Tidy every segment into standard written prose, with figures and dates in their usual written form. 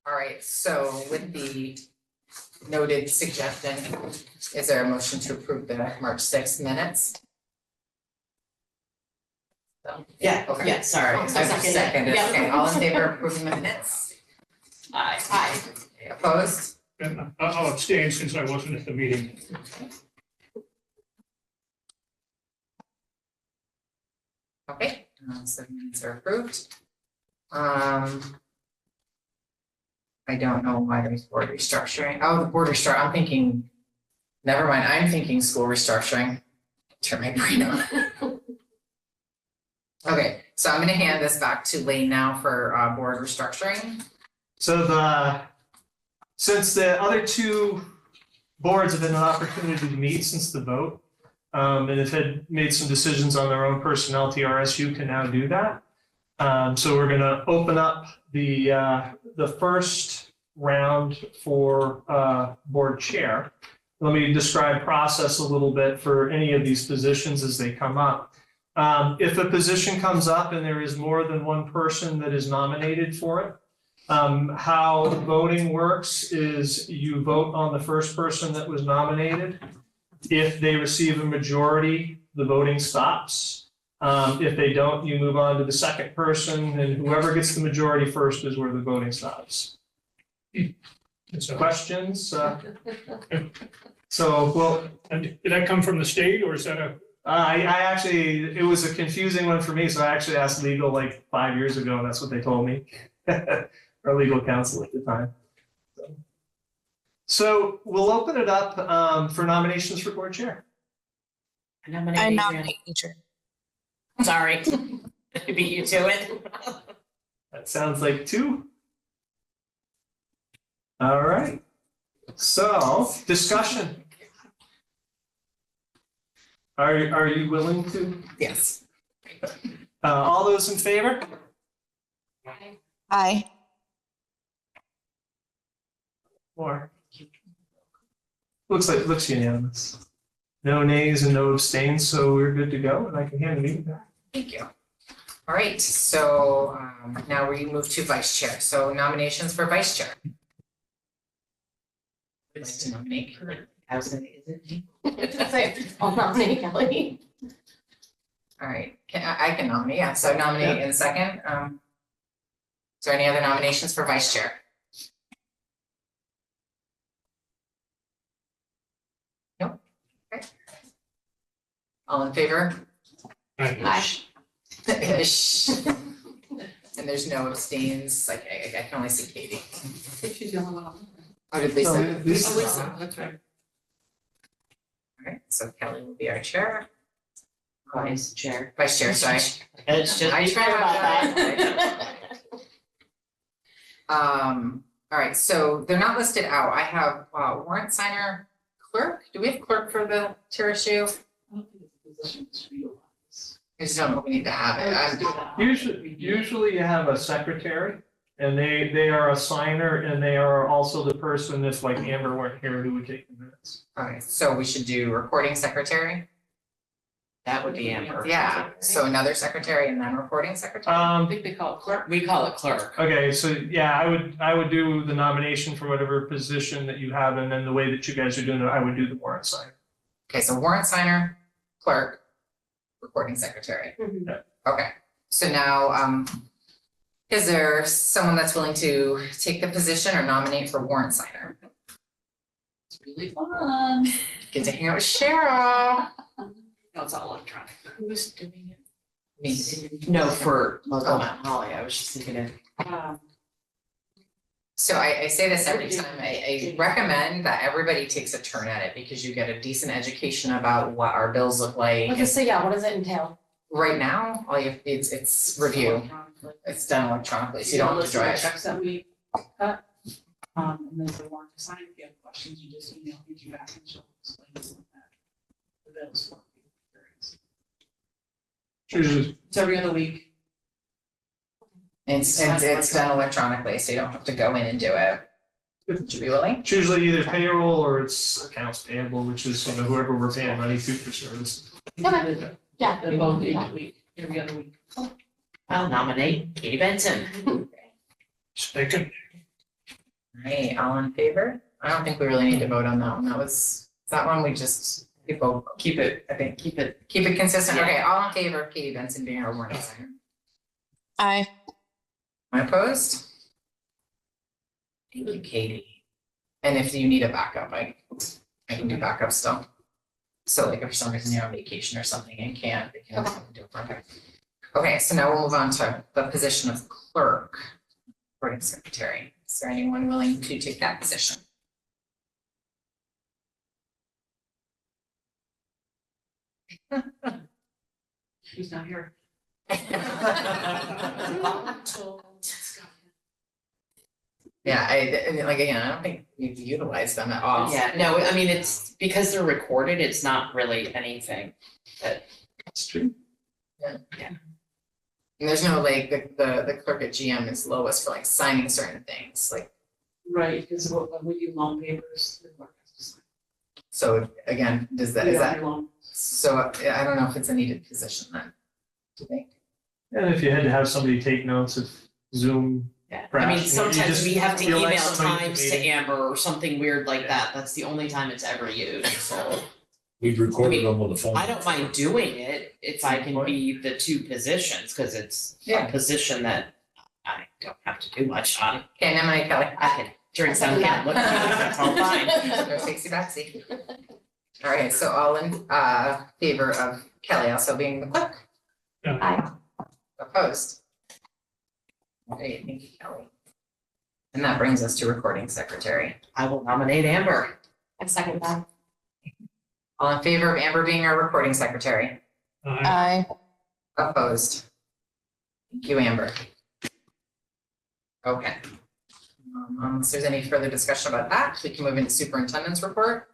All right, so with the noted suggestion, is there a motion to approve the March 6th minutes? Yeah, Okay. yeah, sorry. I seconded. Yeah. Okay, all in favor of approving the minutes? Aye. Opposed? And I'll abstain since I wasn't at the meeting. Okay, so the minutes are approved. I don't know why there's board restructuring. Oh, the board restructuring, I'm thinking, never mind, I'm thinking school restructuring. Turn my brain on. Okay, so I'm gonna hand this back to Lane now for board restructuring. So since the other two boards have had an opportunity to meet since the vote, and have had made some decisions on their own personnel, TRSU can now do that. So we're gonna open up the first round for board chair. Let me describe process a little bit for any of these positions as they come up. If a position comes up and there is more than one person that is nominated for it, how voting works is you vote on the first person that was nominated. If they receive a majority, the voting stops. If they don't, you move on to the second person, and whoever gets the majority first is where the voting stops. So, Questions? So, well, and did that come from the state or is that a, I actually, it was a confusing one for me, so I actually asked legal like 5 years ago, and that's what they told me. Our legal counsel at the time. So we'll open it up for nominations for board chair. I nominate I Adrian. nominate teacher. Sorry. I beat you to it. That sounds like two. All right. So discussion. Are you willing to? Yes. All those in favor? Aye. Or looks unanimous. No nays and no abstains, so we're good to go, and I can hand the meeting back. Thank you. All right, so now we move to vice chair. So nominations for vice chair. Would like to nominate. I was gonna, is it me? I'll nominate Kelly. All right, I can nominate, yeah, so nominate in a second. Is there any other nominations for vice chair? No? Okay. All in favor? Aye. Ish. And there's no abstains, like I can only see Katie. She's the only one. Oh, did Lisa? So, Lisa. Oh, Lisa, that's right. All right, so Kelly will be our chair. Vice chair. Vice chair, sorry. It's just. I be tried clear about that. that. All right, so they're not listed out. I have warrant signer clerk. Do we have clerk for the TRSU? I just don't know if we need to have it. Usually you have a secretary, and they are a signer, and they are also the person, if like Amber weren't here, who would take the minutes. Okay, so we should do recording secretary. That would be Amber. Yeah, so another secretary and then recording secretary. I think they call it clerk. We call it clerk. Okay, so yeah, I would do the nomination for whatever position that you have, and then the way that you guys are doing it, I would do the warrant sign. Okay, so warrant signer, clerk, recording secretary. Mhm. Okay, so now, is there someone that's willing to take the position or nominate for warrant signer? It's really fun. Get to hang out with Cheryl. No, it's all electronic. Who's doing it? Me. No, for local Mount Holly, I was just thinking of. So I say this every time, I recommend that everybody takes a turn at it because you get a decent education about what our bills look like. Okay, so yeah, what does it entail? Right now, all you, it's review, it's done electronically, so you don't have to drive. Checks that we cut, and then the warrant to sign, if you have questions, you just email me back and she'll explain what that. The bills. Usually, It's every other week. It's done electronically, so you don't have to go in and do it. Would you be willing? it's usually either payroll or it's accounts payable, which is, whoever we're paying money to for service. Okay. Yeah. They're both each week, every other week. I'll nominate Katie Benson. second? Right, all in favor? I don't think we really need to vote on that one. Is that one we just, people keep it, I think, keep it consistent. Okay, all in favor of Katie Benson being our warrant designer? Aye. Am I opposed? Thank you, Katie. And if you need a backup, I can do backup still. So like if for some reason you're on vacation or something and can't, we can do it for her. Okay, so now we'll move on to the position of clerk, recording secretary. Is there anyone willing to take that position? Who's not here? Yeah, I mean, like, again, I don't think we've utilized them at all. Yeah, no, I mean, it's because they're recorded, it's not really anything. That's true. And there's no like, the clerk at GM is lowest for like signing certain things, like, Right, because when we do loan papers, the clerk has to sign. so again, is We don't that, do loan. so I don't know if it's a needed position then, do you think? And if you had to have somebody take notes of Zoom. Yeah, I mean, Perhaps, you sometimes just we have to feel like email somebody times to made it. Amber or something weird like that, that's the only time it's ever used, so. We've recorded them with a phone. I don't mind doing it if I can be the two positions, cause it's Yeah. a position that I don't have to do much on. Okay, now my Kelly. I can drink some, can look at it, that's all fine. No takesy backsy. All right, so all in favor of Kelly also being the clerk? Aye. Opposed? Great, thank you, Kelly. And that brings us to recording secretary. I will nominate Amber. I second that. All in favor of Amber being our recording secretary? Aye. Aye. Opposed? Thank you, Amber. Okay. Unless there's any further discussion about that, we can move into superintendent's report.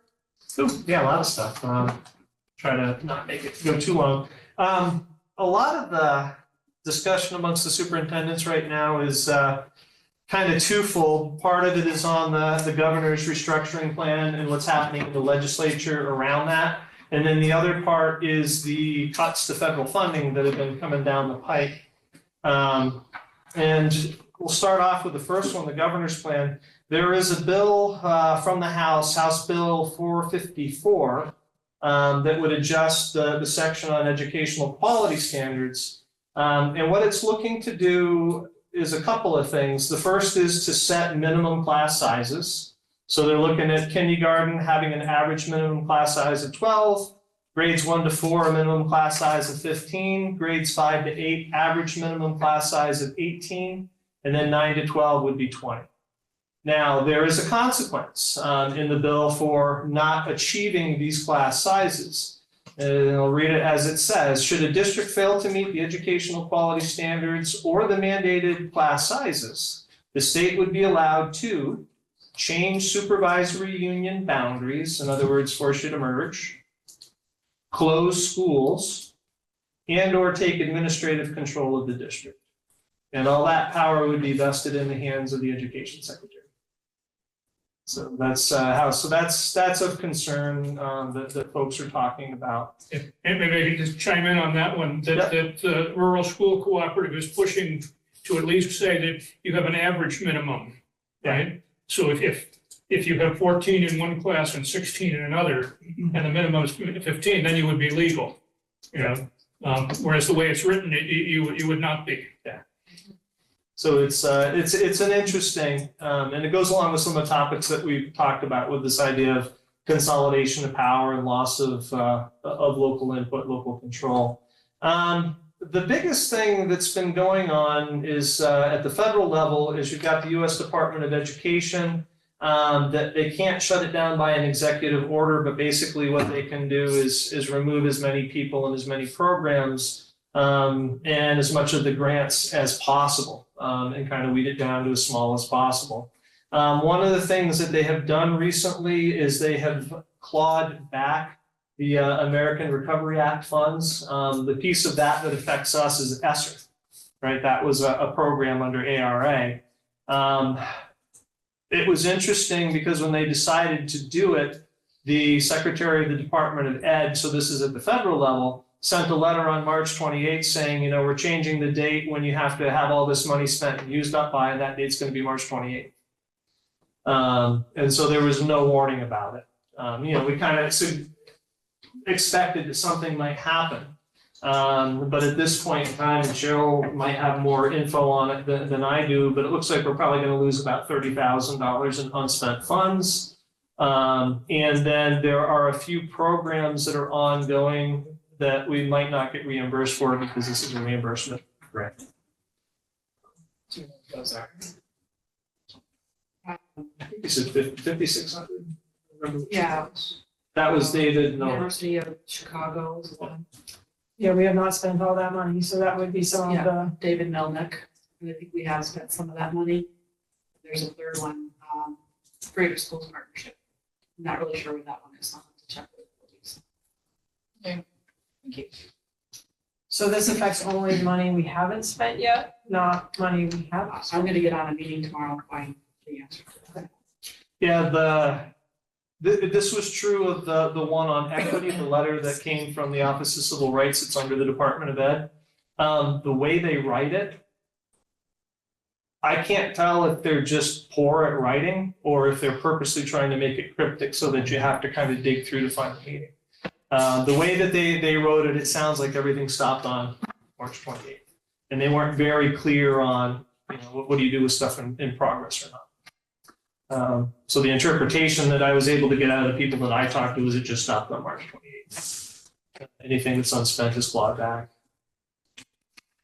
Ooh, yeah, a lot of stuff. Try to not make it go too long. A lot of the discussion amongst the superintendents right now is kind of twofold. Part of it is on the governor's restructuring plan and what's happening in the legislature around that. And then the other part is the cuts to federal funding that have been coming down the pike. And we'll start off with the first one, the governor's plan. There is a bill from the House Bill 454, that would adjust the section on educational quality standards. And what it's looking to do is a couple of things. The first is to set minimum class sizes. So they're looking at kindergarten having an average minimum class size of 12, grades 1 to 4, a minimum class size of 15, grades 5 to 8, average minimum class size of 18, and then 9 to 12 would be 20. Now, there is a consequence in the bill for not achieving these class sizes. And I'll read it as it says, should a district fail to meet the educational quality standards or the mandated class sizes, the state would be allowed to change supervisory union boundaries, in other words, force you to merge, close schools, and or take administrative control of the district. And all that power would be vested in the hands of the education secretary. So that's that's of concern that folks are talking about. And maybe I can just chime in on that one, that the rural school cooperative is pushing to at least say that you have an average minimum, right? So if you have 14 in one class and 16 in another, and the minimum is 15, then you would be legal, you know? Whereas the way it's written, you would not be. So it's an interesting, and it goes along with some of the topics that we've talked about with this idea of consolidation of power and loss of local input, local control. The biggest thing that's been going on is at the federal level is you've got the U.S. Department of Education, that they can't shut it down by an executive order, but basically what they can do is remove as many people and as many programs and as much of the grants as possible. And kind of weed it down to as small as possible. One of the things that they have done recently is they have clawed back the American Recovery Act funds. The piece of that affects us is ESSER, right? That was a program under ARA. It was interesting because when they decided to do it, the Secretary of the Department of Ed, so this is at the federal level, sent a letter on March 28th saying, you know, we're changing the date when you have to have all this money spent and used up by, and that date's going to be March 28th. And so there was no warning about it. We kind of expected that something might happen. But at this point in time, and Cheryl might have more info on it than I do, but it looks like we're probably gonna lose about $30,000 in unspent funds. And then there are a few programs that are ongoing that we might not get reimbursed for because this is a reimbursement grant. Those are. You said 5,600? Yeah, That was David, no, University of Chicago is one, Yeah, we have not spent all that money, so that would be some of the, David Melnick, and I think we have spent some of that money. There's a third one, Greater Schools Partnership. I'm not really sure what that one is, I'll have to check with the police. Thank you. so this affects only money we haven't spent yet, not money we have I'm spent. gonna get on a meeting tomorrow and find the answer to that. yeah, this was true of the one on equity, the letter that came from the Office of Civil Rights, it's under the Department of Ed. The way they write it, I can't tell if they're just poor at writing or if they're purposely trying to make it cryptic so that you have to kind of dig through to find the meaning. The way that they wrote it, it sounds like everything stopped on March 28th. And they weren't very clear on, what do you do with stuff in progress or not. So the interpretation that I was able to get out of the people that I talked to was it just stopped on March 28th. Anything that's unspent is clawed back.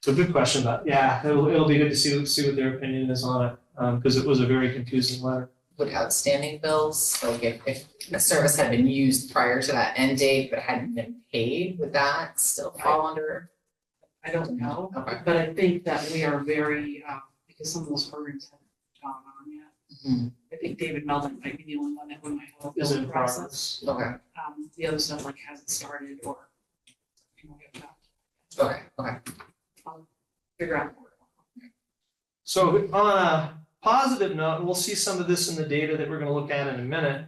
So good question, but yeah, it'll be good to see what their opinion is on it, because it was a very confusing letter. Would outstanding bills, like if a service had been used prior to that end date but hadn't been paid, would that still fall under? I don't know, Okay. but I think that we are very, because some of those programs haven't gone on yet. I think David Melnick might be the only one that we might have a Is billing in process. Okay, The other stuff like hasn't started or. We have to okay. figure out more. So on a positive note, and we'll see some of this in the data that we're going to look at in a minute,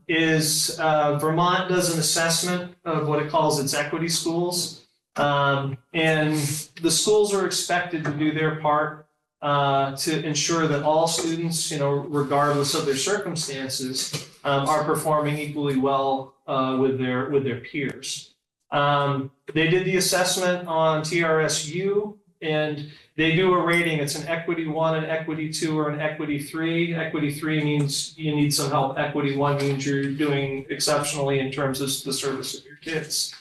is Vermont does an assessment of what it calls its equity schools. And the schools are expected to do their part to ensure that all students, regardless of their circumstances, are performing equally well with their peers. They did the assessment on TRSU, and they do a rating. It's an equity 1, an equity 2, or an equity 3. Equity 3 means you need some help. Equity 1 means you're doing exceptionally in terms of the service of your kids.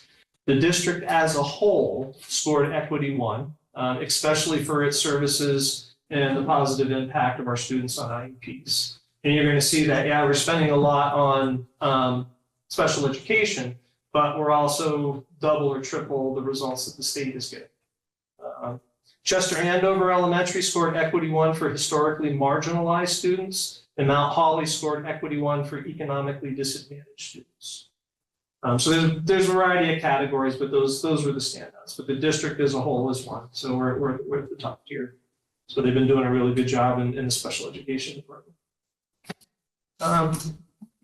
The district as a whole scored equity 1, especially for its services and the positive impact of our students on IEPs. And you're going to see that, yeah, we're spending a lot on special education, but we're also double or triple the results that the state is getting. Chester Andover Elementary scored equity 1 for historically marginalized students, and Mount Holly scored equity 1 for economically disadvantaged students. So there's a variety of categories, but those were the standouts. But the district as a whole is 1, so we're at the top tier. So they've been doing a really good job in the special education department.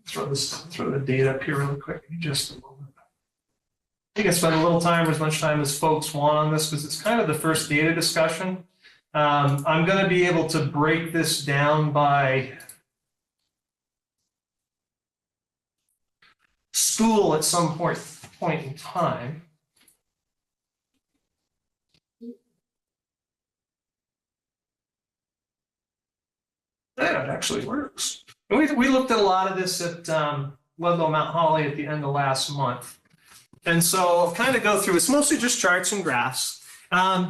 Throw the data up here really quick in just a moment. I think I spent a little time, or as much time as folks want on this, because it's kind of the first data discussion. I'm going to be able to break this down by school at some point in time. Yeah, it actually works. And we looked at a lot of this at Ludlow Mount Holly at the end of last month. And so I'll kind of go through, it's mostly just charts and graphs.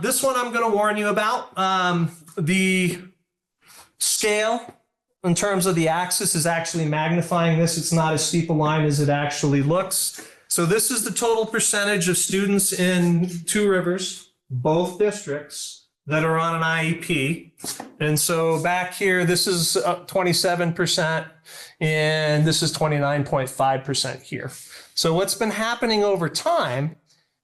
This one I'm going to warn you about. The scale in terms of the axis is actually magnifying this. It's not as steep a line as it actually looks. So this is the total percentage of students in Two Rivers, both districts, that are on an IEP. And so back here, this is 27%, and this is 29.5% here. So what's been happening over time,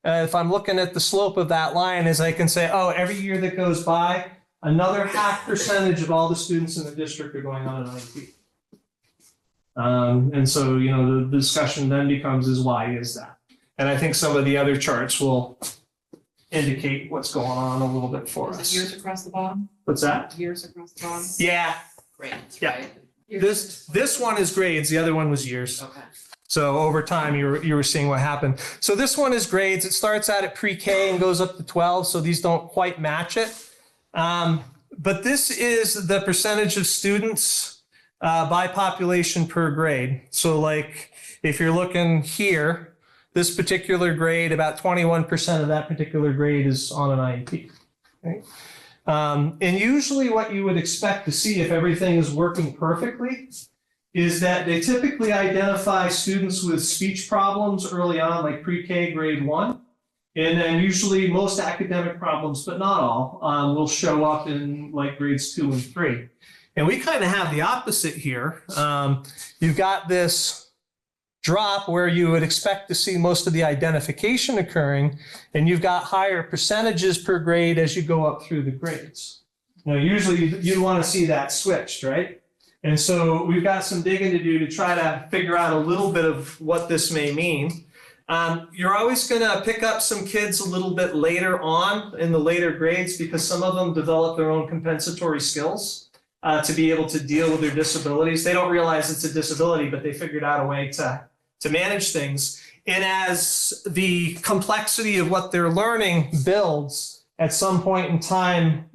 if I'm looking at the slope of that line, is I can say, oh, every year that goes by, another 0.5% of all the students in the district are going on an IEP. And so, the discussion then becomes is why is that? And I think some of the other charts will indicate what's going on a little bit for Is us. it years across the bottom? What's that? Years across the bottom? Yeah, Great, Yeah. right? This one is grades, the other one was years. Okay. So over time, you were seeing what happened. So this one is grades. It starts out at pre-K and goes up to 12, so these don't quite match it. But this is the percentage of students by population per grade. So like if you're looking here, this particular grade, about 21% of that particular grade is on an IEP. Okay? And usually what you would expect to see if everything is working perfectly is that they typically identify students with speech problems early on, like pre-K grade 1. And then usually most academic problems, but not all, will show up in like grades 2 and 3. And we kind of have the opposite here. You've got this drop where you would expect to see most of the identification occurring, and you've got higher percentages per grade as you go up through the grades. Now, usually you want to see that switched, right? And so we've got some digging to do to try to figure out a little bit of what this may mean. You're always going to pick up some kids a little bit later on in the later grades because some of them develop their own compensatory skills to be able to deal with their disabilities. They don't realize it's a disability, but they figured out a way to manage things. And as the complexity of what they're learning builds, at some point in time,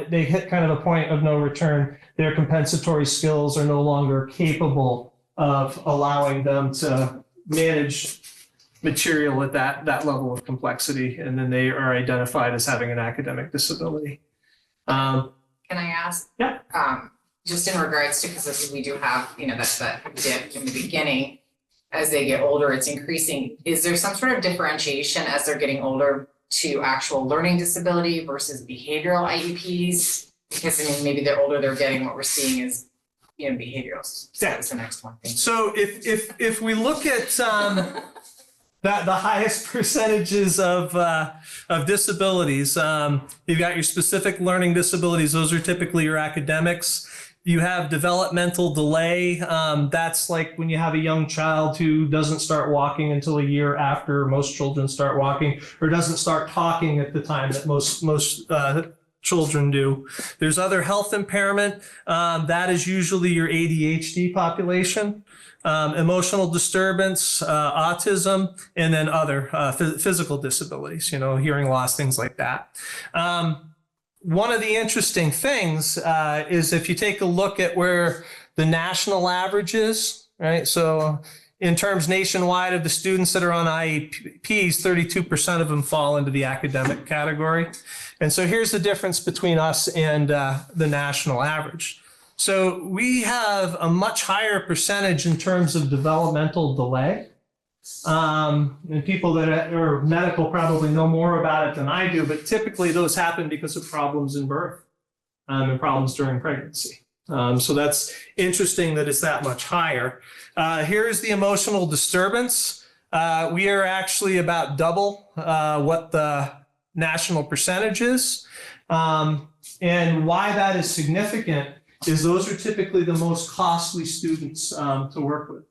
they hit kind of a point of no return. Their compensatory skills are no longer capable of allowing them to manage material at that level of complexity, and then they are identified as having an academic disability. Can I ask? Yeah. Just in regards to, because we do have, that dip in the beginning, as they get older, it's increasing. Is there some sort of differentiation as they're getting older to actual learning disability versus behavioral IEPs? Because I mean, maybe they're older, they're getting what we're seeing is, behavioral. So that's the next one thing. So if we look at the highest percentages of disabilities, you've got your specific learning disabilities. Those are typically your academics. You have developmental delay. That's like when you have a young child who doesn't start walking until a year after most children start walking, or doesn't start talking at the time that most children do. There's other health impairment. That is usually your ADHD population. Emotional disturbance, autism, and then other physical disabilities, hearing loss, things like that. One of the interesting things is if you take a look at where the national average is, right? So in terms nationwide of the students that are on IEPs, 32% of them fall into the academic category. And so here's the difference between us and the national average. So we have a much higher percentage in terms of developmental delay. And people that are medical probably know more about it than I do, but typically those happen because of problems in birth and problems during pregnancy. So that's interesting that it's that much higher. Here's the emotional disturbance. We are actually about double what the national percentage is. And why that is significant is those are typically the most costly students to work with.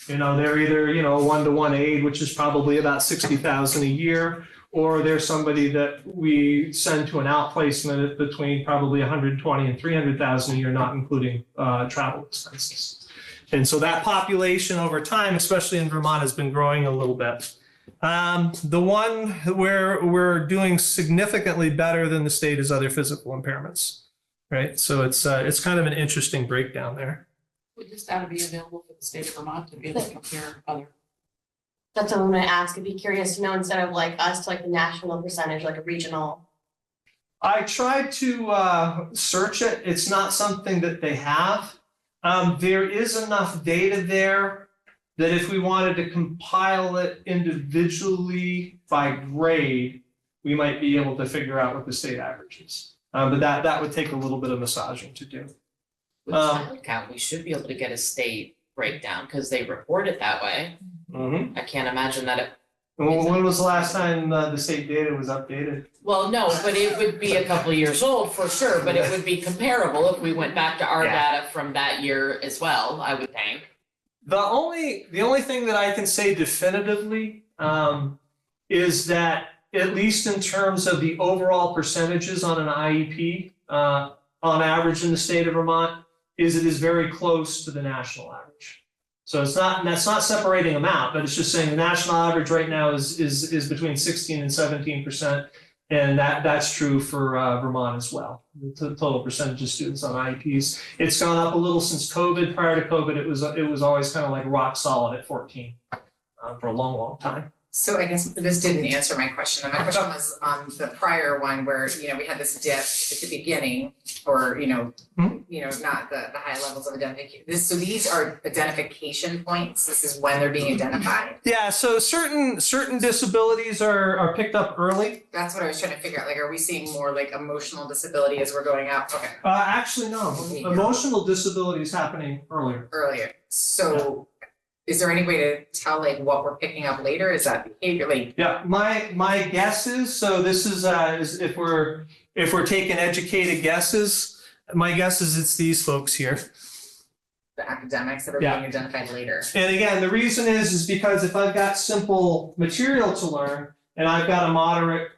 They're either, 1-to-1 aid, which is probably about $60,000 a year, or they're somebody that we send to an outplacement at between probably $120,000 and $300,000 a year, not including travel expenses. And so that population over time, especially in Vermont, has been growing a little bit. The one where we're doing significantly better than the state is other physical impairments, right? So it's kind of an interesting breakdown there. Would this data be available for the state of Vermont to be able to compare other? That's what I'm gonna ask. I'd be curious to know, instead of like us to like the national percentage, like a regional. I tried to search it. It's not something that they have. There is enough data there that if we wanted to compile it individually by grade, we might be able to figure out what the state average is. But that would take a little bit of massaging to do. With salary count, we should be able to get a state breakdown because they report it that way. Mm-hmm. I can't imagine that it. When was the last time the state data was updated? Well, no, but it would be a couple of years old for sure, but it would be comparable if we went back to our data from that year as well, I would think. The only thing that I can say definitively is that at least in terms of the overall percentages on an IEP, on average in the state of Vermont, is it is very close to the national average. So that's not separating them out, but it's just saying the national average right now is between 16 and 17%. And that's true for Vermont as well. The total percentage of students on IEPs. It's gone up a little since COVID. Prior to COVID, it was always kind of like rock solid at 14 for a long, long time. So I guess this didn't answer my question. And my question was on the prior one where, you know, we had this dip at the beginning or, not the high levels of identification. So these are identification points. This is when they're being identified. Yeah, so certain disabilities are picked up early. That's what I was trying to figure out. Like, are we seeing more like emotional disability as we're going up? Okay. Actually, no. Emotional disability is happening earlier. So is there any way to tell like what we're picking up later? Is that behavior like? Yeah, my guess is, so this is if we're taking educated guesses, my guess is it's these folks here. The academics that are being identified later. And again, the reason is because if I've got simple material to learn and I've got a moderate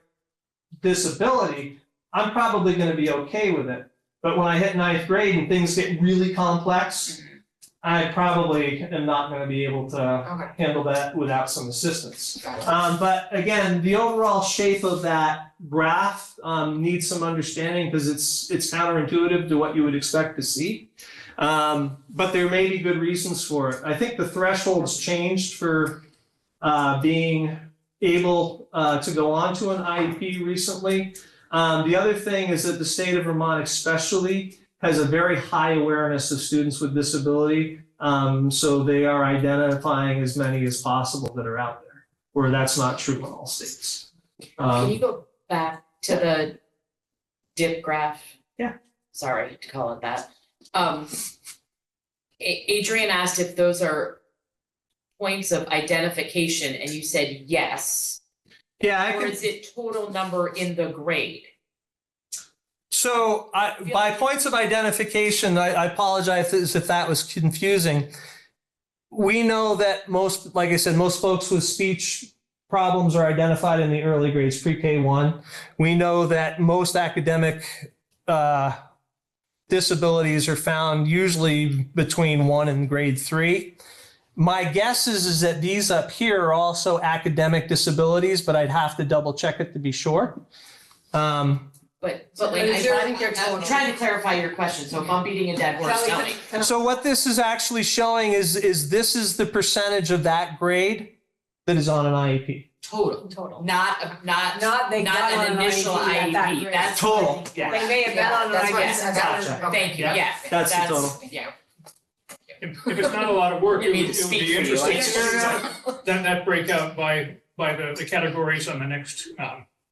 disability, I'm probably going to be okay with it. But when I hit 9th grade and things get really complex, I probably am not going to be able to handle that without some assistance. But again, the overall shape of that graph needs some understanding because it's counterintuitive to what you would expect to see. But there may be good reasons for it. I think the thresholds changed for being able to go on to an IEP recently. The other thing is that the state of Vermont especially has a very high awareness of students with disability. So they are identifying as many as possible that are out there, where that's not true in all states. Can you go back to the dip graph? Yeah. Sorry to call it that. Adrian asked if those are points of identification and you said yes. Yeah, Or is it total number in the grade? So by points of identification, I apologize if that was confusing. We know that like I said, most folks with speech problems are identified in the early grades, pre-K1. We know that most academic disabilities are found usually between 1 and grade 3. My guess is that these up here are also academic disabilities, but I'd have to double check it to be sure. But like, I'm trying to clarify your question, so if I'm beating a dead horse, tell me. So what this is actually showing is this is the percentage of that grade that is on an IEP. Total. Not they got on an an initial IEP at that IEP, grade. that's. Total, yeah. They may have been on an That's what I IEP. said. Gotcha. Thank you, Yeah. yeah. That's the total. Yeah. If it's not a lot of work, You it need would to it would speak be for you, interesting like- to then that breakout by the categories on the next.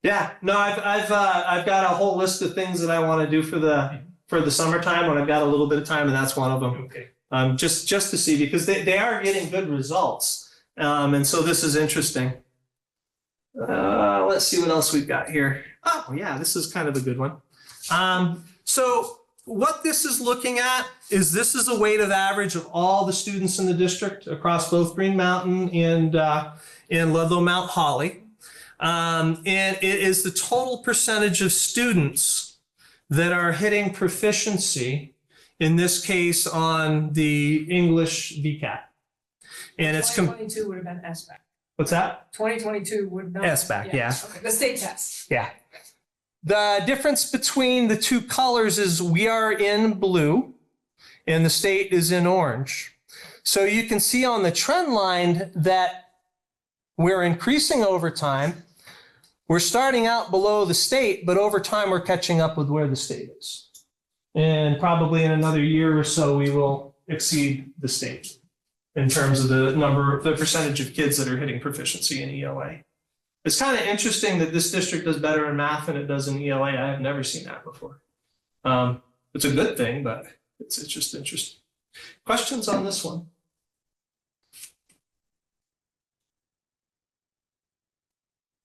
Yeah, no, I've got a whole list of things that I want to do for the summertime when I've got a little bit of time, and that's one of them. Okay. Just to see, because they are getting good results, and so this is interesting. Let's see what else we've got here. Oh yeah, this is kind of a good one. So what this is looking at is this is a weighted average of all the students in the district across both Green Mountain and Ludlow Mount Holly. And it is the total percentage of students that are hitting proficiency, in this case on the English VCAT. And it's 2022 would have been SBAC. what's that? 2022 would not. SBAC, yeah. Okay, the state test. Yeah. The difference between the two colors is we are in blue and the state is in orange. So you can see on the trend line that we're increasing over time. We're starting out below the state, but over time we're catching up with where the state is. And probably in another year or so, we will exceed the state in terms of the percentage of kids that are hitting proficiency in ELA. It's kind of interesting that this district does better in math than it does in ELA. I have never seen that before. It's a good thing, but it's just interesting. Questions on this one?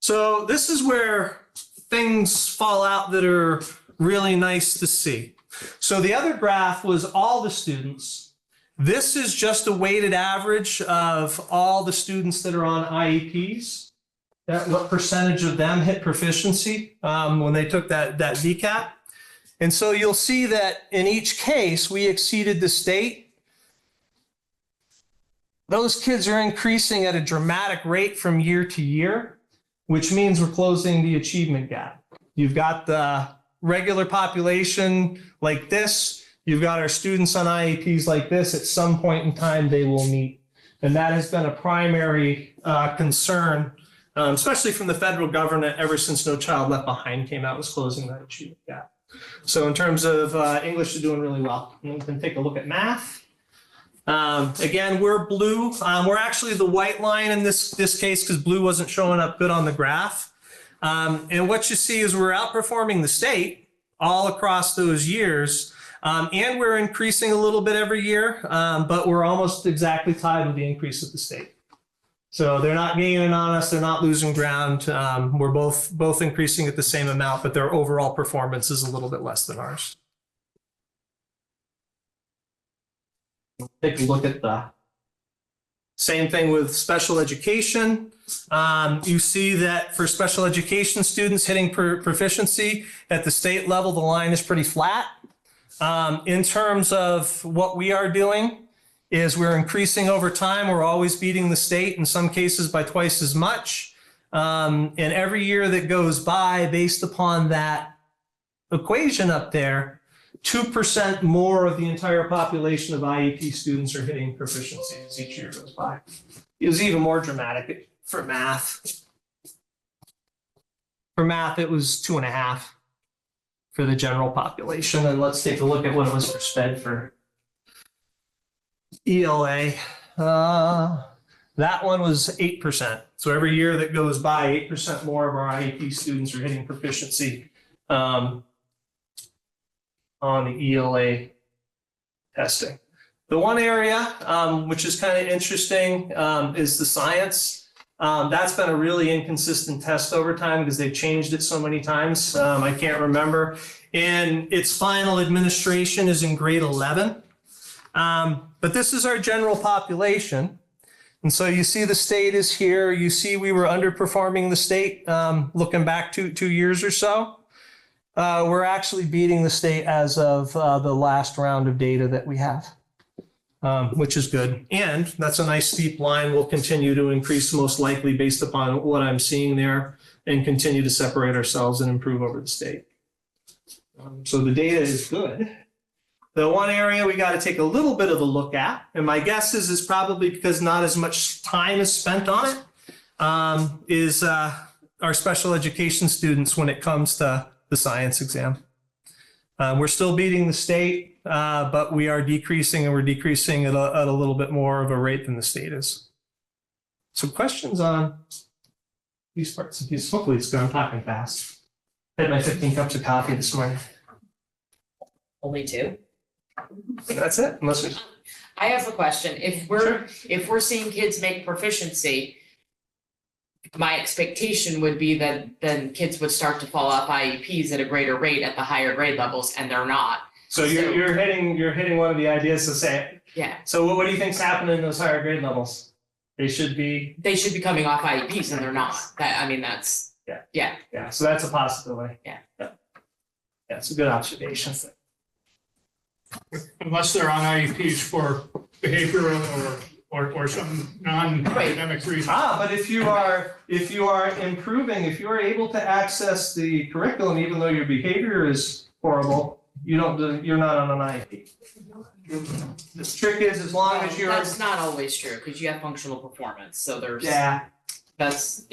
So this is where things fall out that are really nice to see. So the other graph was all the students. This is just a weighted average of all the students that are on IEPs. What percentage of them hit proficiency when they took that VCAT. And so you'll see that in each case, we exceeded the state. Those kids are increasing at a dramatic rate from year to year, which means we're closing the achievement gap. You've got the regular population like this. You've got our students on IEPs like this. At some point in time, they will meet. And that has been a primary concern, especially from the federal government ever since No Child Left Behind came out, was closing that achievement gap. So in terms of English, they're doing really well. And we can take a look at math. Again, we're blue. We're actually the white line in this case because blue wasn't showing up good on the graph. And what you see is we're outperforming the state all across those years. And we're increasing a little bit every year, but we're almost exactly tied with the increase of the state. So they're not gaining on us, they're not losing ground. We're both increasing at the same amount, but their overall performance is a little bit less than ours. Take a look at the same thing with special education. You see that for special education students hitting proficiency at the state level, the line is pretty flat. In terms of what we are doing is we're increasing over time. We're always beating the state, in some cases by twice as much. And every year that goes by, based upon that equation up there, 2% more of the entire population of IEP students are hitting proficiency as each year goes by. It was even more dramatic for math. For math, it was 2.5 for the general population. And let's take a look at what it was for SPED for ELA. That one was 8%. So every year that goes by, 8% more of our IEP students are hitting proficiency on the ELA testing. The one area which is kind of interesting is the science. That's been a really inconsistent test over time because they've changed it so many times. I can't remember. And its final administration is in grade 11. But this is our general population. And so you see the state is here. You see we were underperforming the state looking back 2 years or so. We're actually beating the state as of the last round of data that we have, which is good. And that's a nice steep line. We'll continue to increase most likely based upon what I'm seeing there and continue to separate ourselves and improve over the state. So the data is good. The one area we got to take a little bit of a look at, and my guess is probably because not as much time is spent on it, is our special education students when it comes to the science exam. We're still beating the state, but we are decreasing, and we're decreasing at a little bit more of a rate than the state is. So questions on these parts of these? Hopefully it's good. I'm talking fast. I had my 15 cups of coffee this morning. Only 2? That's it, unless we... I have a question. If we're seeing kids make proficiency, my expectation would be that then kids would start to fall off IEPs at a greater rate at the higher grade levels, and they're not. So you're hitting one of the ideas to say. Yeah. So what do you think's happening in those higher grade levels? They should be coming off IEPs, and they're not. That's yeah. So that's a possibility. Yeah. It's a good observation. Unless they're on IEPs for behavioral or some non-academic reason. But if you are improving, if you are able to access the curriculum, even though your behavior is horrible, you're not on an IEP. The trick is, as long as you're... That's not always true, because you have functional performance, so there's... That's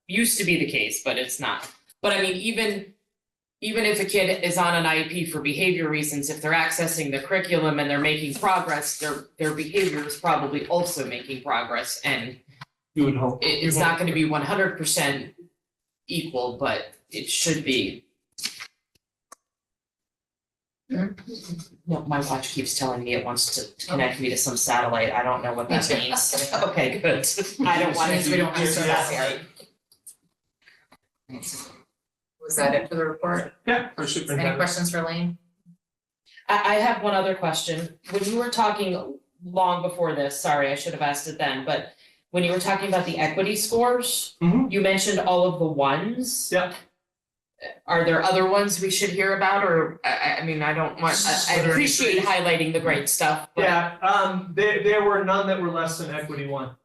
used to be the case, but it's not. But I mean, even if a kid is on an IEP for behavior reasons, if they're accessing the curriculum and they're making progress, their behavior is probably also making progress, and you would hope it's not going to be 100% equal, but it should be. No, my watch keeps telling me it wants to connect me to some satellite. I don't know what that means. Okay, good. I don't want to. We don't have satellite. Was that it for the report? Yeah, for superintendent. Any questions for Lane? I have one other question. When you were talking long before this, sorry, I should have asked it then, but when you were talking about the equity scores, you mentioned all of the ones. Yeah. are there other ones we should hear about, or, I mean, I don't want, I appreciate highlighting the great stuff, but. Yeah, there were none that were less than equity one.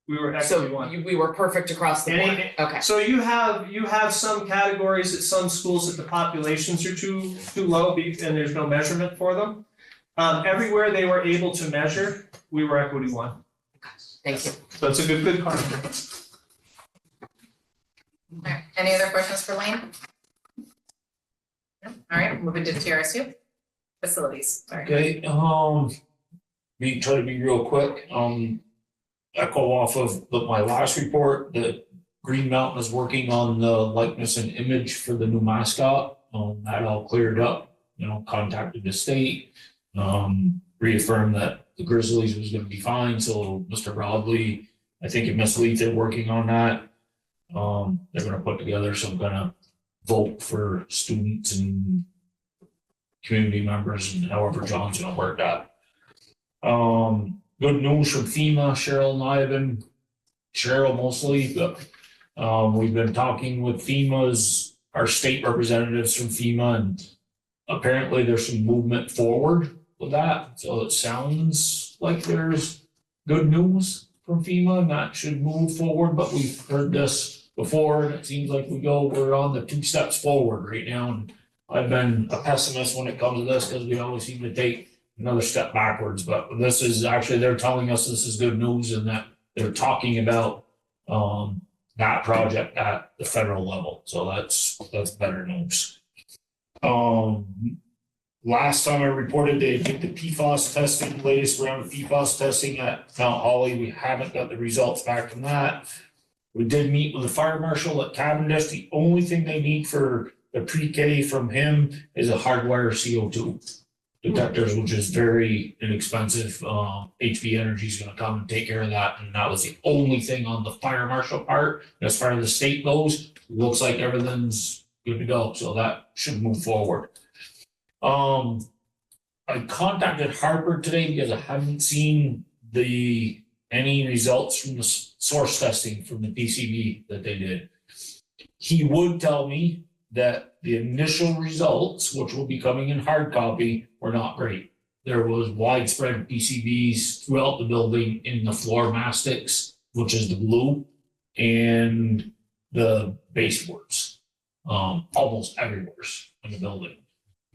We were equity one. So we were perfect across the board, okay. So you have some categories at some schools that the populations are too low and there's no measurement for them. Everywhere they were able to measure, we were equity one. Thank you. So it's a good card. Okay, any other questions for Lane? No? All right, moving to TRSU. Facilities, sorry. Okay, try to be real quick, echo off of my last report, that Green Mountain is working on the likeness and image for the new mascot. That all cleared up, contacted the state, reaffirmed that the Grizzlies was gonna be fine, so Mr. Broadley, I think, and Miss Leith are working on that. They're gonna put together some kind of vote for students and community members and however John's gonna work that. Good news from FEMA, Cheryl and I have been, Cheryl mostly, but we've been talking with our state representatives from FEMA, and apparently there's some movement forward with that. So it sounds like there's good news from FEMA, and that should move forward, but we've heard this before, and it seems like we're on the 2 steps forward right now. And I've been a pessimist when it comes to this, because we always seem to take another step backwards, but this is actually, they're telling us this is good news, and that they're talking about that project at the federal level, so that's better news. Last time I reported they did the PFAS testing, latest round of PFAS testing at Mount Holly. We haven't got the results back from that. We did meet with the fire marshal at Cavendish. The only thing they need for the pre-K from him is a hardwire CO2 detectors, which is very inexpensive. HV Energy is gonna come and take care of that, and that was the only thing on the fire marshal part. And as far as the state goes, looks like everything's good to go, so that should move forward. I contacted Harper today because I haven't seen any results from the source testing from the PCB that they did. He would tell me that the initial results, which will be coming in hard copy, were not great. There was widespread PCBs throughout the building in the floor mastics, which is the glue, and the baseboards, almost everywhere in the building.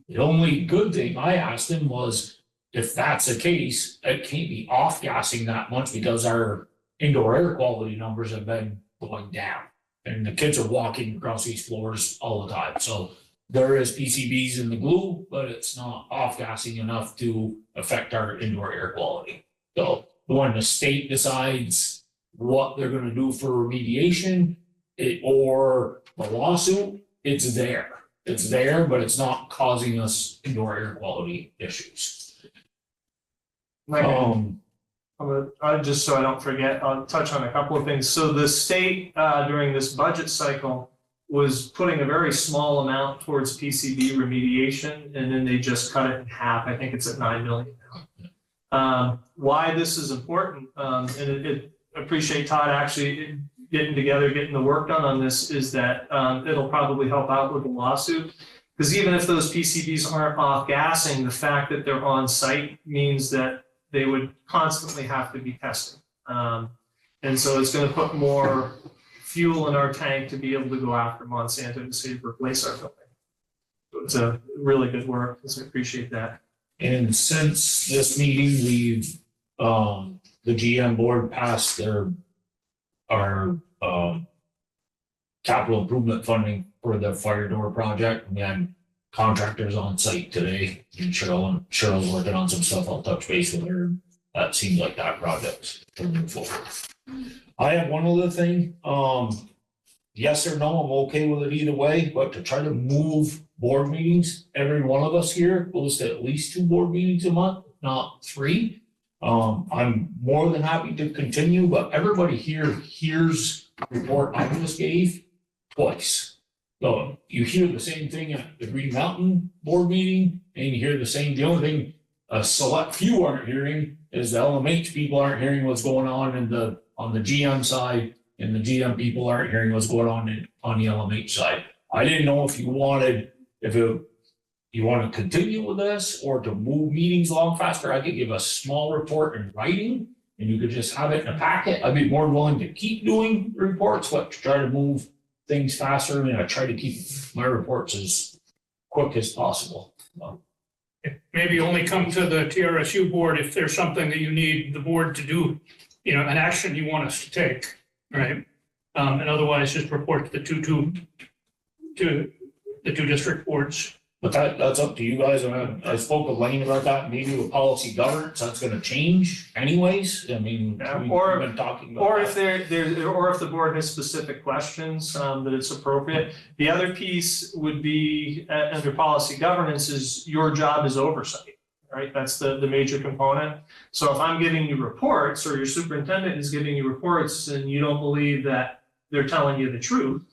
The only good thing I asked him was, if that's the case, it can't be off-gassing that much, because our indoor air quality numbers have been going down. And the kids are walking across these floors all the time. So there is PCBs in the glue, but it's not off-gassing enough to affect our indoor air quality. So when the state decides what they're gonna do for remediation, or the lawsuit, it's there. It's there, but it's not causing us indoor air quality issues. Just so I don't forget, I'll touch on a couple of things. So the state, during this budget cycle, was putting a very small amount towards PCB remediation, and then they just cut it in half. I think it's at 9 million now. Why this is important, and appreciate Todd actually getting together, getting the work done on this, is that it'll probably help out with the lawsuit. Because even if those PCBs aren't off-gassing, the fact that they're on site means that they would constantly have to be tested. And so it's gonna put more fuel in our tank to be able to go after Monsanto to say replace our building. So it's a really good work, so I appreciate that. And since this meeting, we've, the GM board passed our capital improvement funding for the fire door project. We had contractors on site today, and Cheryl's working on some stuff. I'll touch base with her. That seems like that project's moving forward. I have one other thing. Yes or no, I'm okay with it either way, but to try to move board meetings, every one of us here goes to at least 2 board meetings a month, not 3. I'm more than happy to continue, but everybody here hears the report I just gave twice. So you hear the same thing at the Green Mountain board meeting, and you hear the only thing a select few aren't hearing is the LMH people aren't hearing what's going on on the GM side, and the GM people aren't hearing what's going on the LMH side. I didn't know if you wanted, you want to continue with this or to move meetings along faster. I could give a small report in writing and you could just have it in a packet. I'd be more willing to keep doing reports, but to try to move things faster. And I try to keep my reports as quick as possible. Maybe only come to the TRSU board if there's something that you need the board to do, you know, an action you want us to take, right? And otherwise just report to the two district boards. But that's up to you guys. I spoke with Lane about that, maybe with policy governance, that's gonna change anyways. I mean, Yeah, we've or- been talking about. Or that. if or if the board has specific questions, that it's appropriate. The other piece would be, under policy governance is your job is oversight, right? That's the major component. So if I'm giving you reports or your superintendent is giving you reports and you don't believe that they're telling you the truth,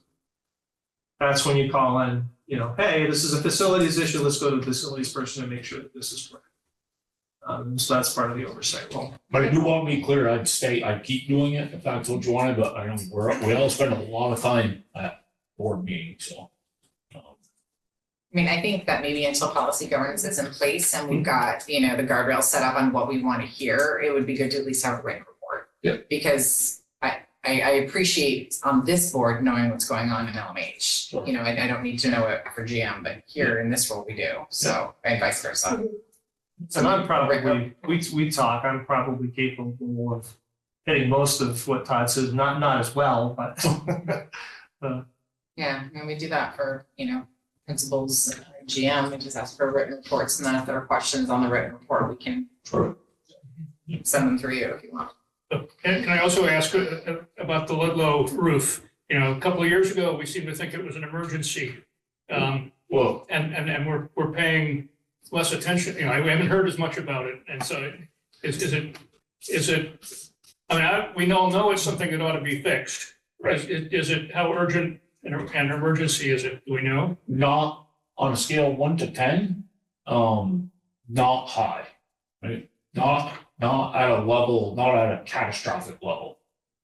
that's when you call in, you know, hey, this is a facilities issue, let's go to the facilities person and make sure that this is correct. So that's part of the oversight role. But I do want to be clear, I'd keep doing it if that's what you wanted, but I know we all spend a lot of time at board meetings, so. I mean, I think that maybe until policy governance is in place and we've got, you know, the guardrails set up on what we want to hear, it would be good to at least have a written report. Yep. Because I appreciate on this board knowing what's going on in LMH. Sure. You know, I don't need to know it for GM, but here in this role we do, so, and vice versa. And I'm probably, we talk, I'm probably capable of hitting most of what Todd says, not as well, but. Yeah, and we do that for, you know, principals, GM, we just ask for written reports, and then if there are questions on the written report, we can Sure. send them through you if you want. And can I also ask about the Ludlow roof? You know, a couple of years ago, we seemed to think it was an emergency. Well, And we're paying less attention, you know, we haven't heard as much about it, and so is it, I mean, we all know it's something that ought to be fixed. Right. Is it, how urgent an emergency is it, do we know? not on a scale of 1 to 10, not high, right? Not at a level, not at a catastrophic level,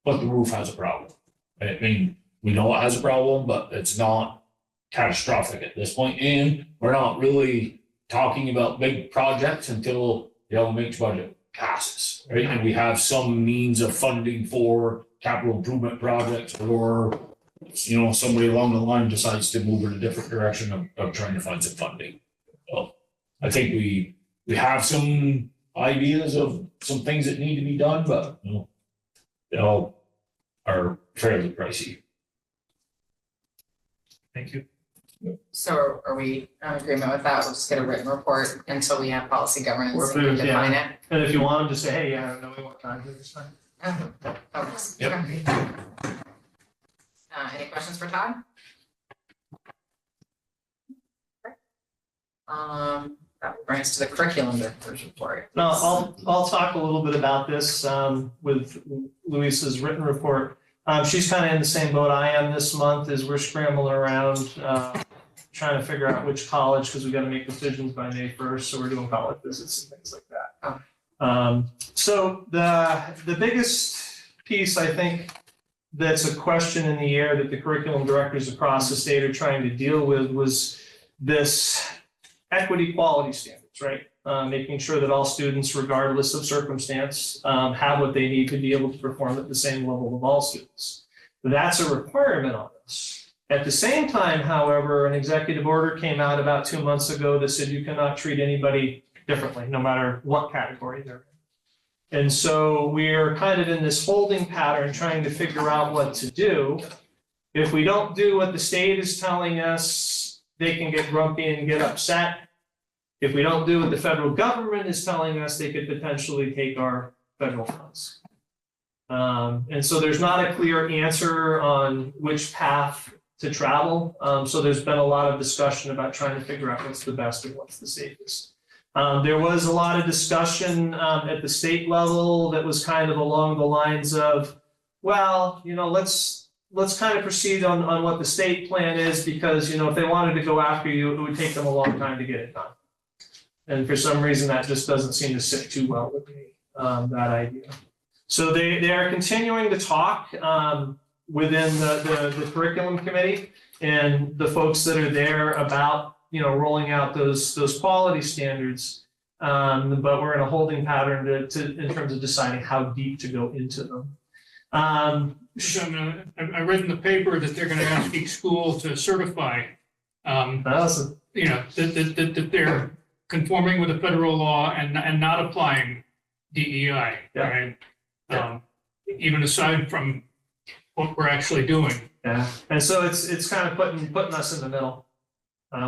but the roof has a problem. I mean, we know it has a problem, but it's not catastrophic at this point, and we're not really talking about big projects until the LMH budget passes, right? And we have some means of funding for capital improvement projects, or, you know, somebody along the line decides to move in a different direction of trying to find some funding. So I think we have some ideas of some things that need to be done, but, you know, they all are fairly pricey. Thank you. So are we in agreement with that? We'll just get a written report until we have policy governance Or if and there's- define it. And if you want them to say, hey, yeah, I know we want time to this time. That works. Yep. Okay. Any questions for Todd? That brings us to the curriculum director's report. No, I'll talk a little bit about this, with Louisa's written report. She's kind of in the same boat I am this month, as we're scrambling around, trying to figure out which college, because we got to make decisions by May 1st, so we're doing college visits and things like that. So the biggest piece, I think, that's a question in the air that the curriculum directors across the state are trying to deal with was this equity quality standards, right? Making sure that all students, regardless of circumstance, have what they need to be able to perform at the same level of all students. That's a requirement on us. At the same time, however, an executive order came out about 2 months ago that said you cannot treat anybody differently, no matter what category they're in. And so we're kind of in this holding pattern, trying to figure out what to do. If we don't do what the state is telling us, they can get grumpy and get upset. If we don't do what the federal government is telling us, they could potentially take our federal funds. And so there's not a clear answer on which path to travel. So there's been a lot of discussion about trying to figure out what's the best and what's the safest. There was a lot of discussion at the state level that was kind of along the lines of, well, you know, let's kind of proceed on what the state plan is, because, you know, if they wanted to go after you, it would take them a long time to get it done. And for some reason, that just doesn't seem to sit too well with me, that idea. So they are continuing to talk within the curriculum committee. and the folks that are there about, rolling out those quality standards. But we're in a holding pattern in terms of deciding how deep to go into them. I read in the paper that they're gonna ask each school to certify, Awesome. that they're conforming with the federal law and not applying DEI, Yeah. right? Even aside from what we're actually doing. Yeah, and so it's kind of putting us in the middle,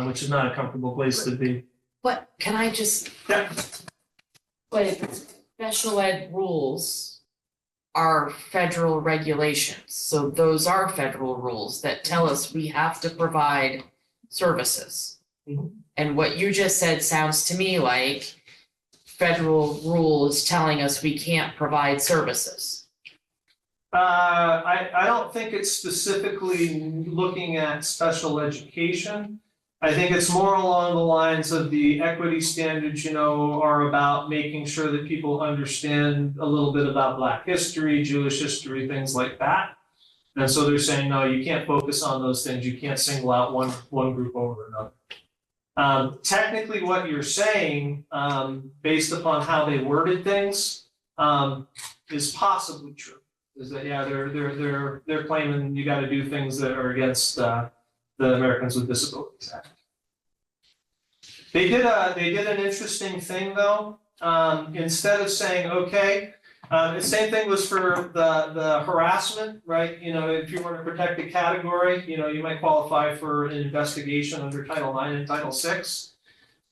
which is not a comfortable place to be. What, can I just, Yeah. but special ed rules are federal regulations, so those are federal rules that tell us we have to provide services. Mhm. And what you just said sounds to me like federal rule is telling us we can't provide services. I don't think it's specifically looking at special education. I think it's more along the lines of the equity standards, are about making sure that people understand a little bit about Black history, Jewish history, things like that. And so they're saying, no, you can't focus on those things. You can't single out one group over another. Technically, what you're saying, based upon how they worded things, is possibly true. Is that, yeah, they're claiming you got to do things that are against the Americans with Disabilities Act. They did an interesting thing though. Instead of saying, okay, the same thing was for the harassment, right? If you were to protect a category, you might qualify for an investigation under Title IX and Title VI.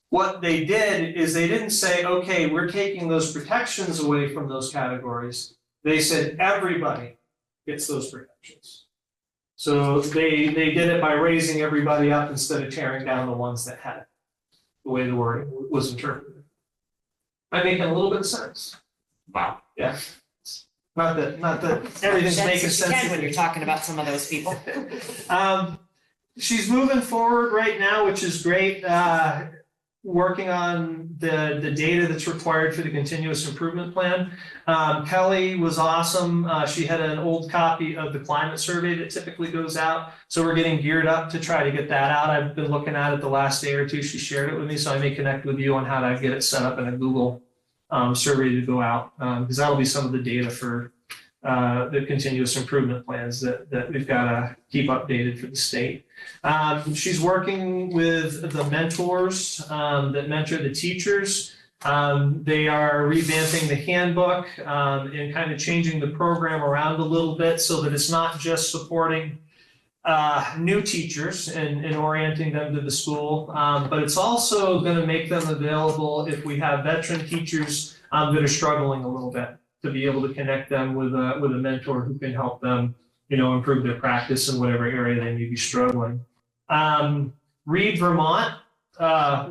What they did is they didn't say, okay, we're taking those protections away from those categories. They said everybody gets those protections. So they did it by raising everybody up instead of tearing down the ones that had it, the way the wording was interpreted. Am I making a little bit of sense? Wow. Yeah. Not that everything's making sense. You can when you're talking about some of those people. She's moving forward right now, which is great. Working on the data that's required for the continuous improvement plan. Kelly was awesome. She had an old copy of the climate survey that typically goes out. So we're getting geared up to try to get that out. I've been looking at it the last day or two. She shared it with me, so I may connect with you on how to get it set up in a Google survey to go out. Because that'll be some of the data for the continuous improvement plans that we've got to keep updated for the state. She's working with the mentors that mentor the teachers. They are revamping the handbook and kind of changing the program around a little bit so that it's not just supporting new teachers and orienting them to the school, but it's also going to make them available if we have veteran teachers that are struggling a little bit, to be able to connect them with a mentor who can help them, improve their practice in whatever area they may be struggling. Read Vermont,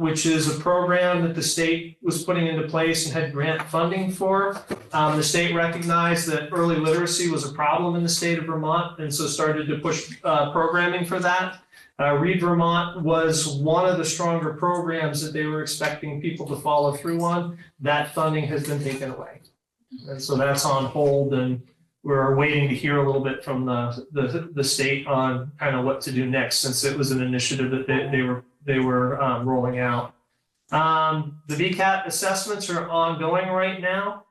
which is a program that the state was putting into place and had grant funding for. The state recognized that early literacy was a problem in the state of Vermont, and so started to push programming for that. Read Vermont was one of the stronger programs that they were expecting people to follow through on. That funding has been taken away. And so that's on hold, and we're waiting to hear a little bit from the state on kind of what to do next, since it was an initiative that they were rolling out. The VCAT assessments are ongoing right now.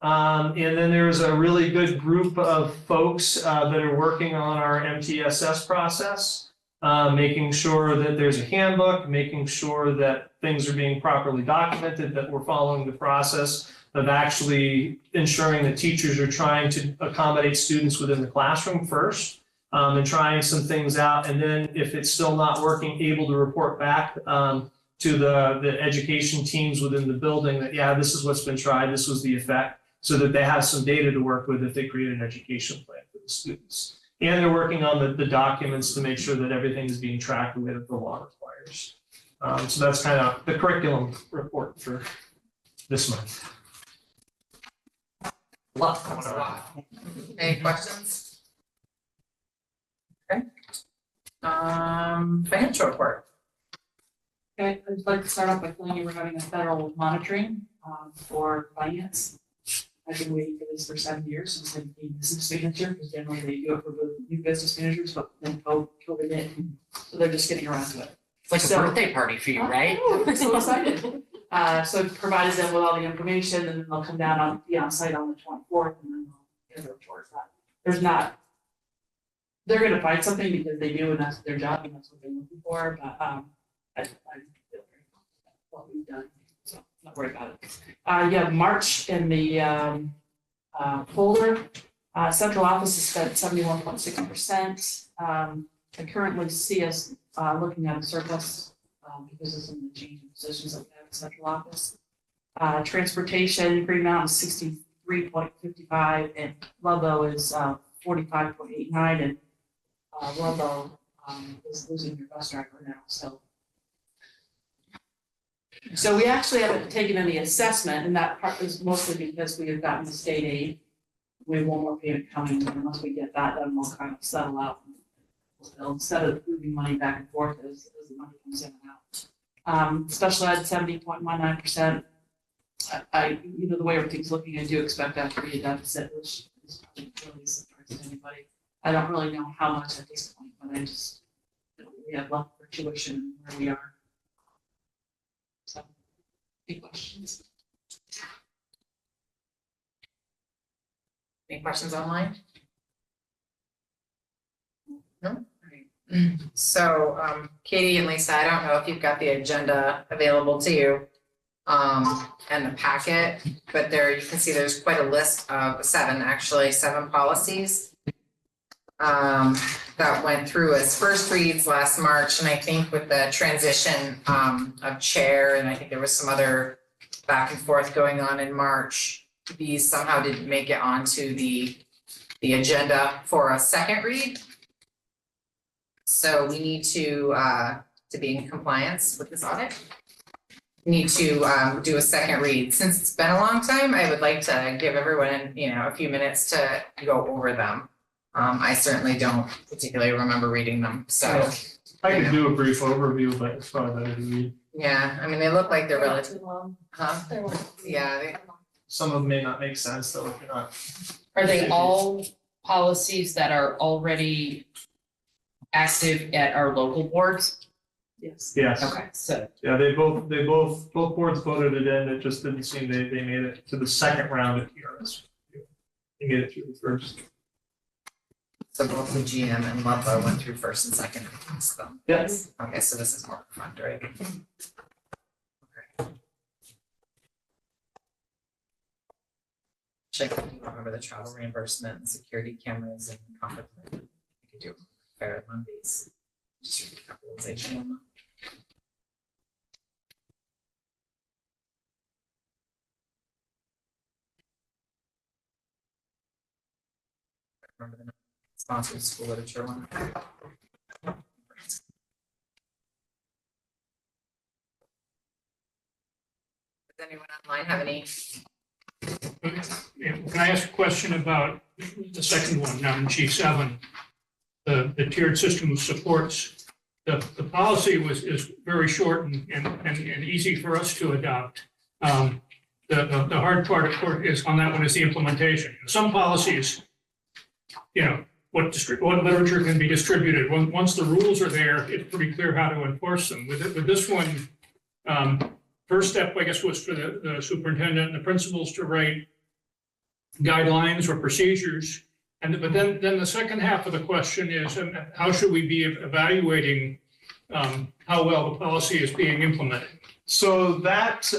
And then there's a really good group of folks that are working on our MTSS process, making sure that there's a handbook, making sure that things are being properly documented, that we're following the process of actually ensuring that teachers are trying to accommodate students within the classroom first, and trying some things out. And then if it's still not working, able to report back to the education teams within the building that, yeah, this is what's been tried, this was the effect, so that they have some data to work with if they create an education plan for the students. And they're working on the documents to make sure that everything is being tracked the way that the law requires. So that's kind of the curriculum report for this month. That's a lot. Any questions? Okay. Financial report. Okay, I'd like to start off by telling you we're having a federal monitoring for finance. I've been waiting for this for 7 years since I became business manager, because generally they do it for the new business managers, but then COVID hit, so they're just getting around to it. It's like So- a birthday party for you, right? I'm so excited. So I provided them with all the information, and then they'll come down be on site on the 24th, and then they'll get a report. But there's not, they're gonna find something because they do, and that's their job, and that's what they're looking for, but, I feel very confident with what we've done, so I'm not worried about it. You have March in the, folder. Central office has spent 71.6%. I currently see us, looking at a surplus, because of some of the changing positions that we have in central office. Transportation, Green Mountain is 63.55, and Ludlow is 45.89, and Ludlow is losing their bus driver now, so. So we actually haven't taken any assessment, and that part is mostly because we have gotten the state aid. We have one more payment coming, and once we get that, then we'll kind of settle out. Instead of moving money back and forth as the money comes in and out. Special ed 70.19%. The way everything's looking, I do expect that to be a deficit, which is probably really surprising to anybody. I don't really know how much at this point, but I just, we have left for tuition where we are. So, any questions? Any questions online? No? So, Katie and Lisa, I don't know if you've got the agenda available to you, and the packet, but there you can see there's quite a list of seven policies that went through as first reads last March, and I think with the transition of chair, and I think there was some other back and forth going on in March, these somehow didn't make it onto the agenda for a second read. So we need to be in compliance with this audit. We need to do a second read. Since it's been a long time, I would like to give everyone, a few minutes to go over them. I certainly don't particularly remember reading them, so. I could do a brief overview, but it's probably better to read. Yeah, I mean, they look like they're relative, Too long. huh? Yeah, Some of them may not make sense, though, if you're not. Are they all policies that are already active at our local boards? Yes. Yes. Okay, so Yeah, both boards voted it in, it just didn't seem they made it to the second round at TRS. They made it through the first. so both the GM and Ludlow went through first and second readings, though. Yes. Okay, so this is more fun, right? Okay. Check if you remember the travel reimbursement and security cameras and conflict. You could do a fair on these. Just read the capitalization on them. Remember the sponsored school literature one? Does anyone online have any? Yeah, can I ask a question about the second one, now in G7? The tiered system of supports. The policy is very short and easy for us to adopt. The hard part, of course, is on that one is the implementation. Some policies, what literature can be distributed. Once the rules are there, it's pretty clear how to enforce them. With this one, first step, I guess, was for the superintendent and the principals to write guidelines or procedures. But then the second half of the question is, how should we be evaluating how well the policy is being implemented? So that,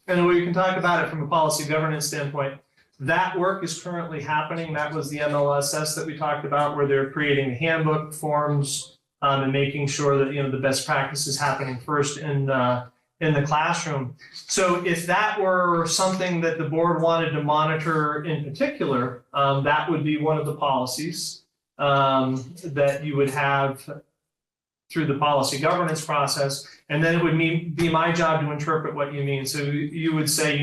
and we can talk about it from a policy governance standpoint. That work is currently happening. That was the MLSS that we talked about, where they're creating handbook forms and making sure that the best practice is happening first in the classroom. So if that were something that the board wanted to monitor in particular, that would be one of the policies that you would have through the policy governance process. And then it would be my job to interpret what you mean. So you would say,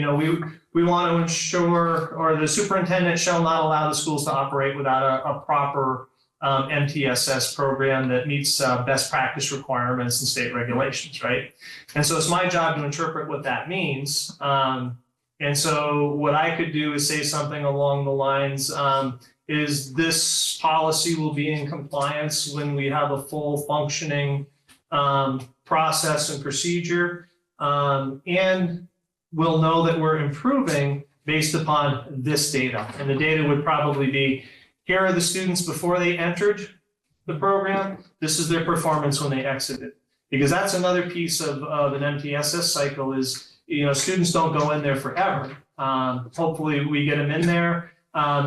we want to ensure, or the superintendent shall not allow the schools to operate without a proper MTSS program that meets best practice requirements and state regulations, right? And so it's my job to interpret what that means. And so what I could do is say something along the lines, is this policy will be in compliance when we have a full functioning process and procedure. And we'll know that we're improving based upon this data. And the data would probably be, here are the students before they entered the program, this is their performance when they exited. Because that's another piece of an MTSS cycle is, students don't go in there forever. Hopefully we get them in there,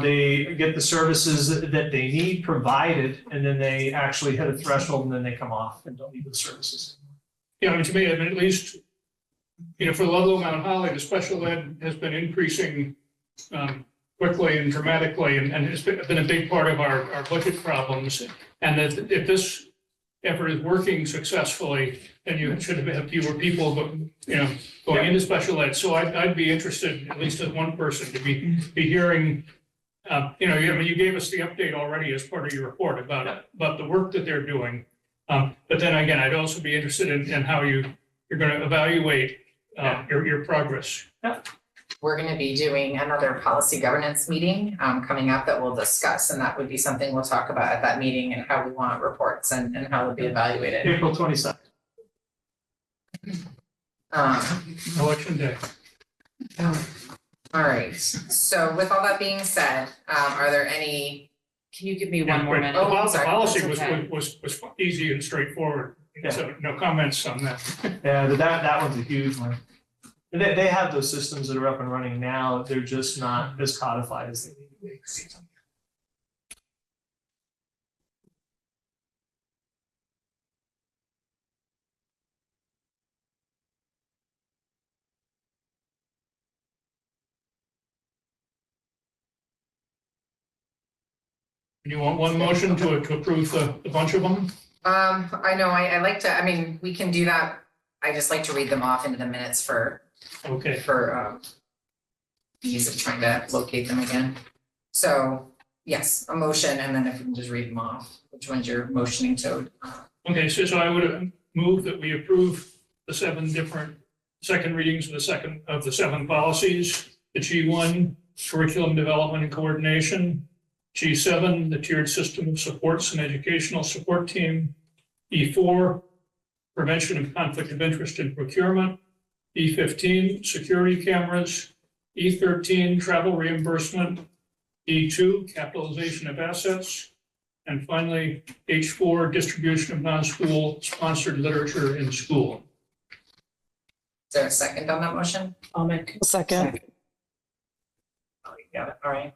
they get the services that they need provided, and then they actually hit a threshold and then they come off and don't need the services. Yeah, I mean, to me, at least, for Ludlow Mount Holly, the special ed has been increasing quickly and dramatically, and it's been a big part of our budget problems. And that if this effort is working successfully, then you should have fewer people, going into special ed. So I'd be interested, at least as one person, to be hearing, you gave us the update already as part of your report about the work that they're doing. But then again, I'd also be interested in how you're going to evaluate your progress. We're going to be doing another policy governance meeting coming up that we'll discuss, and that would be something we'll talk about at that meeting and how we want reports and how it'll be evaluated. April 22nd. Election day. All right, so with all that being said, are there any? Can you give me one more minute? Oh, The sorry. policy That's okay. was easy and straightforward, so no comments on that. Yeah, that one's a huge one. And they have those systems that are up and running now, they're just not as codified as they need to be. You want one motion to approve the bunch of them? I know, I like to, we can do that. I just like to read them off into the minutes for Okay. ease of trying to locate them again. So, yes, a motion, and then if we can just read them off, which ones you're motioning to. Okay, so I would move that we approve the 7 different second readings of the 7 policies. The G1, curriculum development and coordination. G7, the tiered system of supports and educational support team. E4, prevention of conflict of interest in procurement. E15, security cameras. E13, travel reimbursement. E2, capitalization of assets. And finally, H4, distribution of non-school sponsored literature in school. Is there a second on that motion? I'll make. Second. Oh, you got it, all right.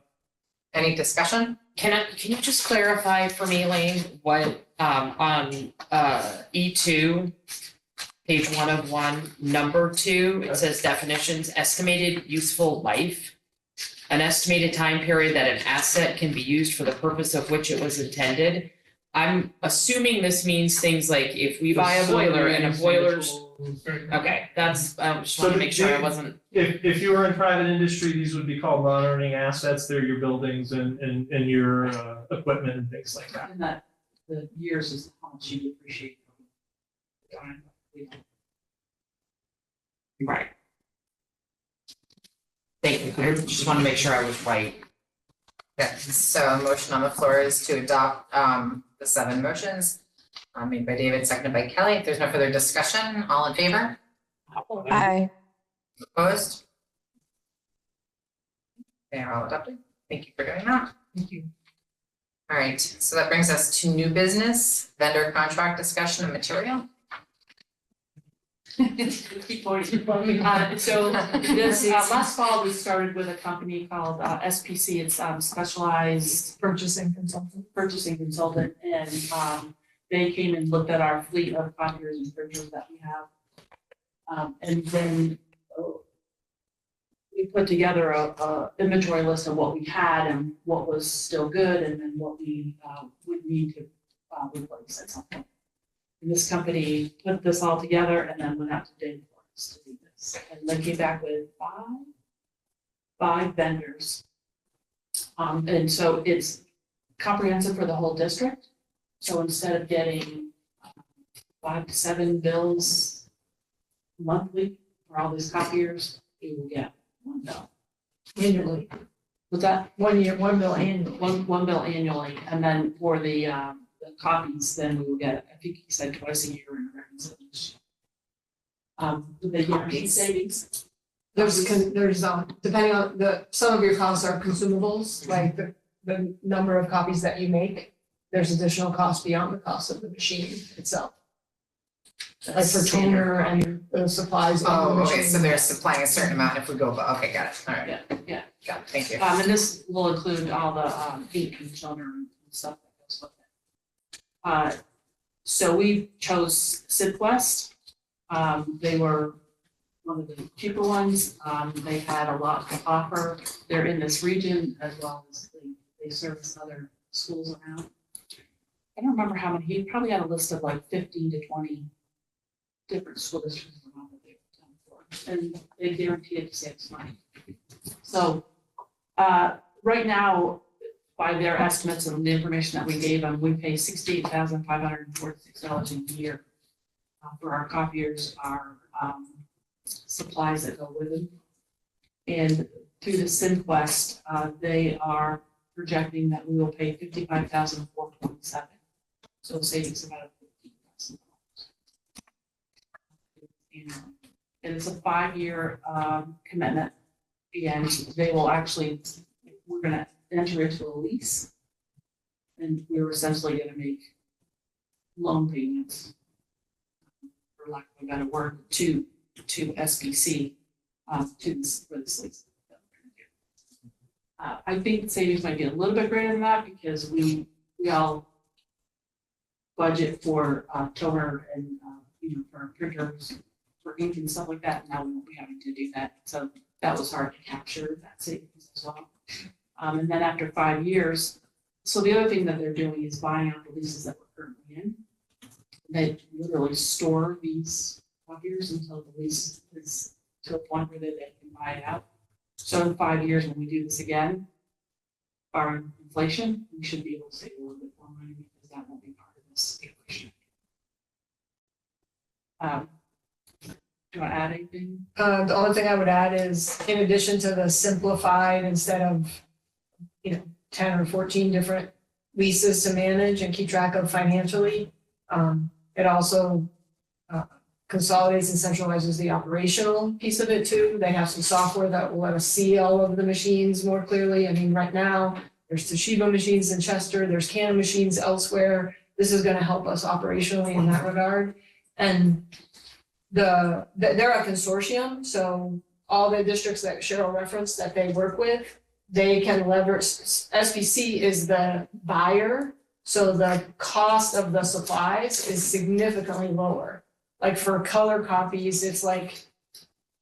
Any discussion? Can you just clarify for me, Elaine, what, on, E2, page 1 of 1, number 2, it says definitions, estimated useful life. An estimated time period that an asset can be used for the purpose of which it was intended. I'm assuming this means things like if we buy a boiler and a boiler's, okay, that's, I just want to make sure I wasn't. If you were in private industry, these would be called non-earning assets. They're your buildings and your equipment and things like that. And that the years is how much you depreciate. Right. Thank you, I just want to make sure I was right. Okay, so a motion on the floor is to adopt the 7 motions. Made by David, seconded by Kelly. If there's no further discussion, all in favor? Aye. Opposed? They are all adopted. Thank you for doing that. Thank you. All right, so that brings us to new business, vendor contract discussion and material. So this, last fall, we started with a company called SPC, it's Specialized Purchasing Consultant, and they came and looked at our fleet of copiers and printers that we have. And then we put together a inventory list of what we had and what was still good, and then what we would need to replace at some point. And this company put this all together and then went out to bid for us to do this. And they came back with five vendors. And so it's comprehensive for the whole district. So instead of getting 5 to 7 bills monthly for all these copiers, you will get One bill. Annually, Was that 1 year, 1 bill annually. one bill annually, and then for the copies, then we will get, I think he said twice a year in reconciliation. The guaranteed savings. There's, depending on some of your costs are consumables, like the number of copies that you make. There's additional costs beyond the cost of the machine itself. Like for toner and the supplies of the Oh, okay, machine. so they're supplying a certain amount if we go, okay, got it, all right. Yeah. Got it, thank you. And this will include all the ink and toner and stuff that goes with it. So we chose Sidquest. They were one of the cheaper ones. They had a lot to offer. They're in this region as well as they service other schools around. I don't remember how many, he probably had a list of like 15 to 20 different school districts around that they've done for, and they guaranteed to save us money. So, right now, by their estimates and the information that we gave them, we pay $68,546 a year for our copiers, our supplies that go with them. And through the Simquest, they are projecting that we will pay $55,427. So savings about $15,000. And it's a 5-year commitment, and they will actually, we're gonna enter into a lease, and we're essentially gonna make loan payments, for lack of a better word, to SBC, for this lease. I think the savings might be a little bit greater than that, because we all budget for toner and for printers, for ink and stuff like that. Now we won't be having to do that, so that was hard to capture that savings as well. And then after 5 years, so the other thing that they're doing is buying out the leases that we're currently in. They literally store these copiers until the lease is to a point where they can buy it out. So in 5 years, when we do this again, barring inflation, we should be able to save a little bit more money, because that won't be part of this equation. Do I add anything? The only thing I would add is, in addition to the simplified, instead of, 10 or 14 different leases to manage and keep track of financially, it also consolidates and centralizes the operational piece of it too. They have some software that will let us see all of the machines more clearly. I mean, right now, there's Toshiba machines in Chester, there's Canon machines elsewhere. This is gonna help us operationally in that regard. And they're a consortium, so all the districts that Cheryl referenced that they work with, they can leverage, SBC is the buyer, so the cost of the supplies is significantly lower. Like for color copies, it's like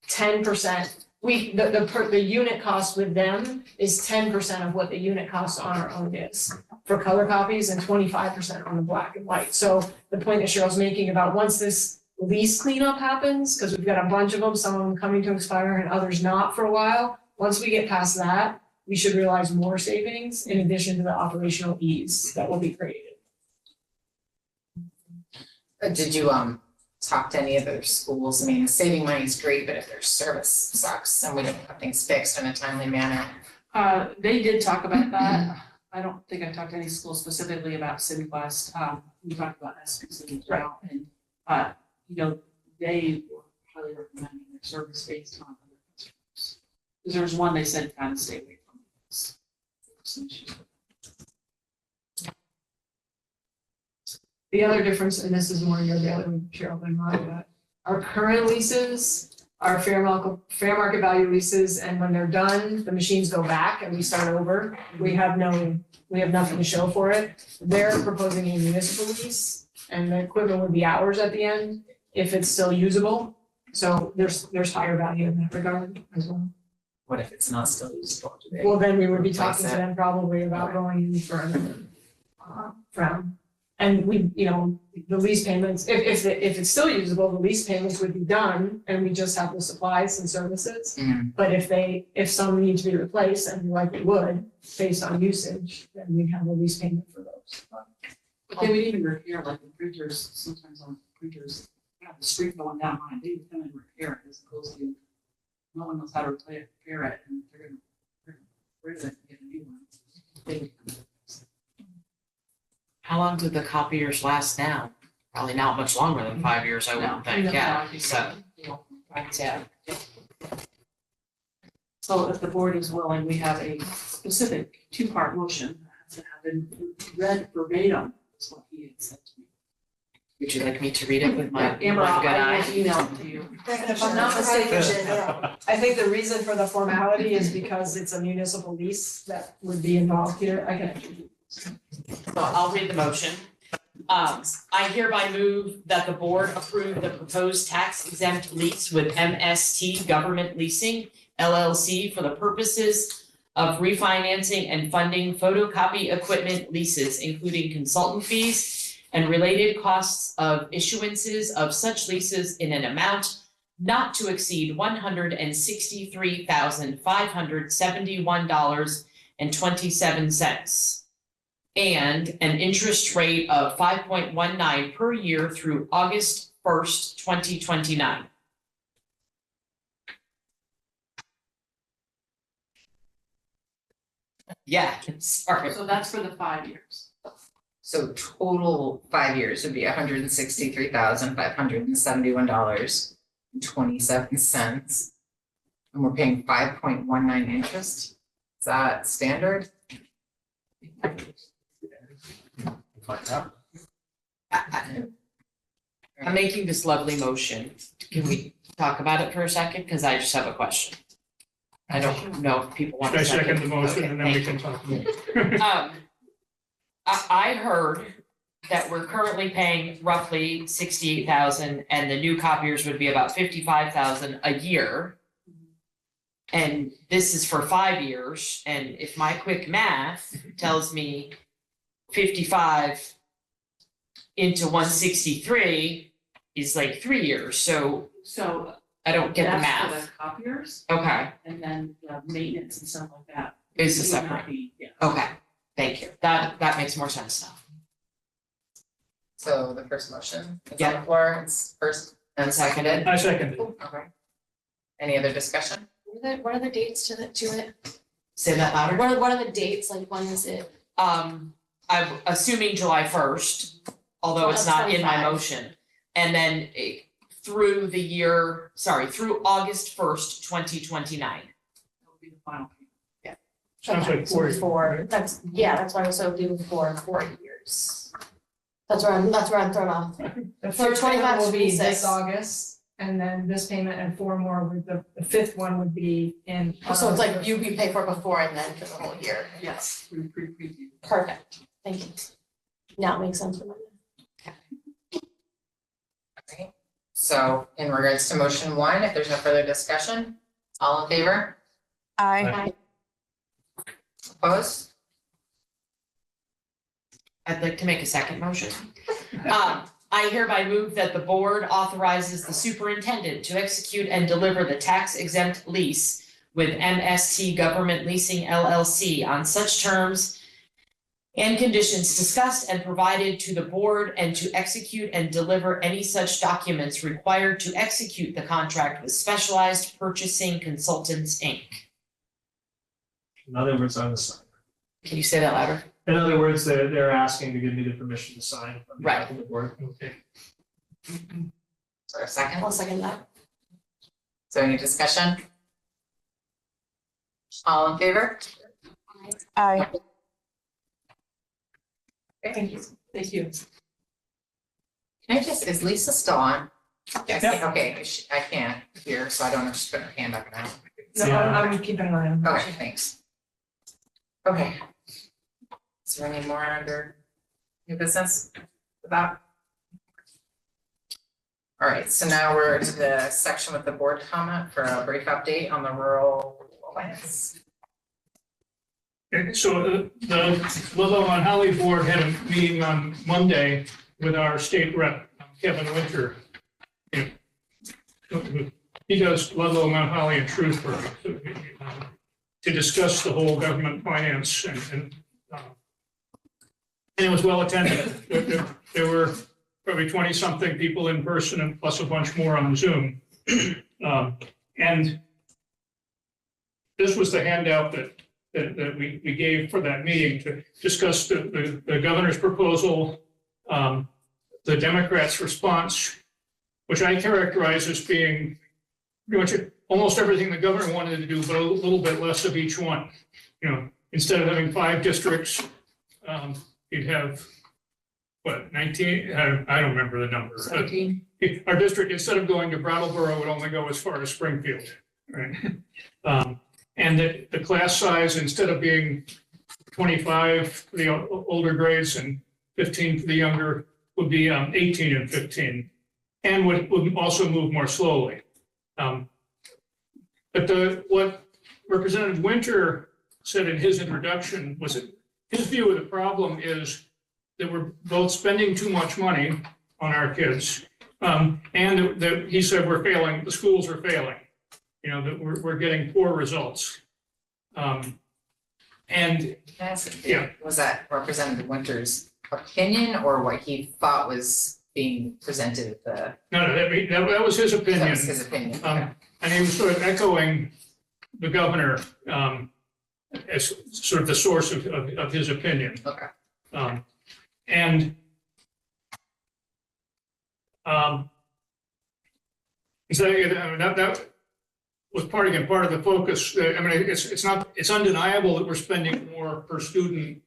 10%. The unit cost with them is 10% of what the unit cost on our own is for color copies, and 25% on the black and white. So the point that Cheryl's making about once this lease cleanup happens, because we've got a bunch of them, some of them coming to expire and others not for a while. Once we get past that, we should realize more savings in addition to the operational ease that will be created. Did you talk to any of their schools? I mean, saving money is great, but if their service sucks and we don't have things fixed in a timely manner. They did talk about that. I don't think I talked to any school specifically about Simquest. We talked about SBC as well, and they were highly recommending their service based on other customers. Because there was one they said kind of stay away from this. The other difference, and this is more your daily, Cheryl, than mine, but our current leases are fair market value leases, and when they're done, the machines go back and we start over. We have nothing to show for it. They're proposing a municipal lease, and the equivalent would be ours at the end if it's still usable. So there's higher value in that regard as well. What if it's not still usable today? Well, then we would be Replace talking to it. them probably about going in for another round. And we, the lease payments, if it's still usable, the lease payments would be done and we just have the supplies and services. Mhm. But if some need to be replaced, and we likely would, based on usage, then we'd have a lease payment for those. But they would even repair, like the printers, sometimes on printers, the street going down mine, they would come and repair it as opposed to no one knows how to repair it, and they're gonna rid it and get a new one. How long do the copiers last now? Probably not much longer than 5 years, I wouldn't think, yeah, so. Yeah. So if the board is willing, we have a specific two-part motion that has to have been read verbatim, is what he had said to me. Would you like me to read it with my Amber, one good I eye? will email it to you. If I'm not mistaken, I think the reason for the formality is because it's a municipal lease that would be involved here. I can. So I'll read the motion. I hereby move that the board approve the proposed tax exempt lease with MST Government Leasing LLC for the purposes of refinancing and funding photocopy equipment leases, including consultant fees and related costs of issuances of such leases in an amount not to exceed $163,571.27. And an interest rate of 5.19 per year through August 1st, 2029. Yeah, sorry. So that's for the 5 years. So total 5 years would be $163,571.27. And we're paying 5.19 interest. Is that standard? I'm making this lovely motion. Can we talk about it for a second? Because I just have a question. I don't know if people want Should I to second the motion Okay, and then we thank can you. talk about it? I heard that we're currently paying roughly 68,000 and the new copiers would be about 55,000 a year. And this is for 5 years, and if my quick math tells me 55 into 163 is like 3 years, so So I don't get the that's for math. the copiers, Okay, and then the maintenance and stuff like that. Is a would not separate. be- Yeah. okay, thank you. That makes more sense now. So the first motion is on the Yeah. floor, it's first and seconded. I second it. Okay. Any other discussion? What are the dates to it? Say that louder. What are the dates? Like, when is it? I'm assuming July 1st, although it's That's not in my 25. motion. And then through August 1st, 2029. That would be the final payment. Sounds Okay, like so 4 years. before, that's why I was so due for 4 years. That's where I'm thrown off. The So first 25 payment will to be 26. this August, and then this payment and 4 more with the fifth one would be in. So it's like you pay for it before and then for the whole year. Yes, we preview. Perfect, thank you. Now it makes sense for me. Okay. So in regards to motion 1, if there's no further discussion, all in favor? Aye. Opposed? I'd like to make a second motion. I hereby move that the board authorizes the superintendent to execute and deliver the tax exempt lease with MST Government Leasing LLC on such terms and conditions discussed and provided to the board, and to execute and deliver any such documents required to execute the contract with Specialized Purchasing Consultants, Inc. In other words, on the sign. Can you say that louder? In other words, they're asking to give me the permission to sign on behalf Right. of the board. Okay. Is there a second? I'll second that. Is there any discussion? All in favor? Aye. Okay. Thank you. Can I just, is Lisa still on? Yeah. Okay, I can't hear, so I don't know if she's put her hand up now. No, Yeah. I'm keeping an eye on. Okay, thanks. Okay. Is there any more under new business about? All right, so now we're to the section with the board comment for a brief update on the rural alliance. Okay, so the Ludlow and Holly Board had a meeting on Monday with our state rep, Kevin Winter. He does Ludlow, Mount Holly, and Shrewsbury to discuss the whole government finance and it was well attended. There were probably 20-something people in person and plus a bunch more on Zoom. And this was the handout that we gave for that meeting to discuss the governor's proposal, the Democrats' response, which I characterize as being pretty much almost everything the governor wanted to do, but a little bit less of each one. You know, instead of having 5 districts, you'd have, what, 19? I don't remember the number. 17. Our district, instead of going to Brattleboro, would only go as far as Springfield, right? And the class size, instead of being 25 for the older grades and 15 for the younger, would be 18 and 15, and would also move more slowly. But what Representative Winter said in his introduction was that his view of the problem is that we're both spending too much money on our kids, and that he said we're failing, the schools are failing, you know, that we're getting poor results. And Can I ask, Yeah. was that Representative Winter's opinion or what he thought was being presented at the, no, that was his that opinion. was his opinion? And he was sort of echoing the governor as sort of the source of his opinion. Okay. And so that was part of the focus. I mean, it's undeniable that we're spending more per student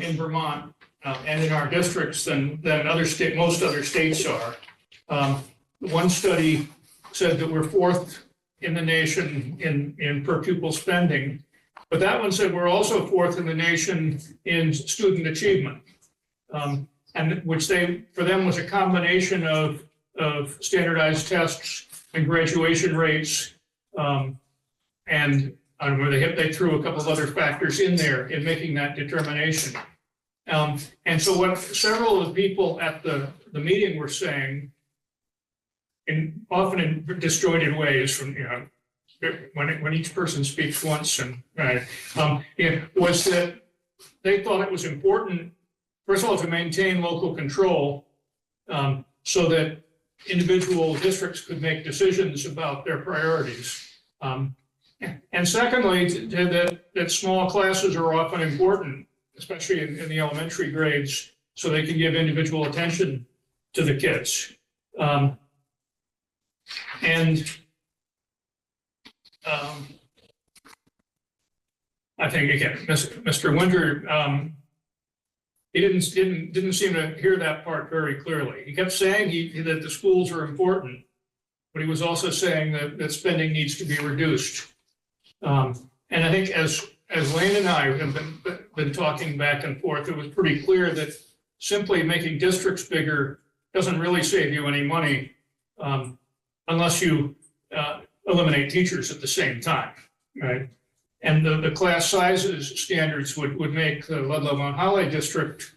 in Vermont and in our districts than most other states are. One study said that we're 4th in the nation in per pupil spending, but that one said we're also 4th in the nation in student achievement. And which for them was a combination of standardized tests and graduation rates. And I don't know, they threw a couple of other factors in there in making that determination. And so what several of the people at the meeting were saying, often in disjointed ways, from, you know, when each person speaks once, and was that they thought it was important, first of all, to maintain local control, so that individual districts could make decisions about their priorities. And secondly, that small classes are often important, especially in the elementary grades, so they can give individual attention to the kids. I think, again, Mr. Winter, he didn't seem to hear that part very clearly. He kept saying that the schools are important, but he was also saying that spending needs to be reduced. And I think as Lane and I have been talking back and forth, it was pretty clear that simply making districts bigger doesn't really save you any money unless you eliminate teachers at the same time, right? And the class sizes standards would make the Ludlow Mount Holly district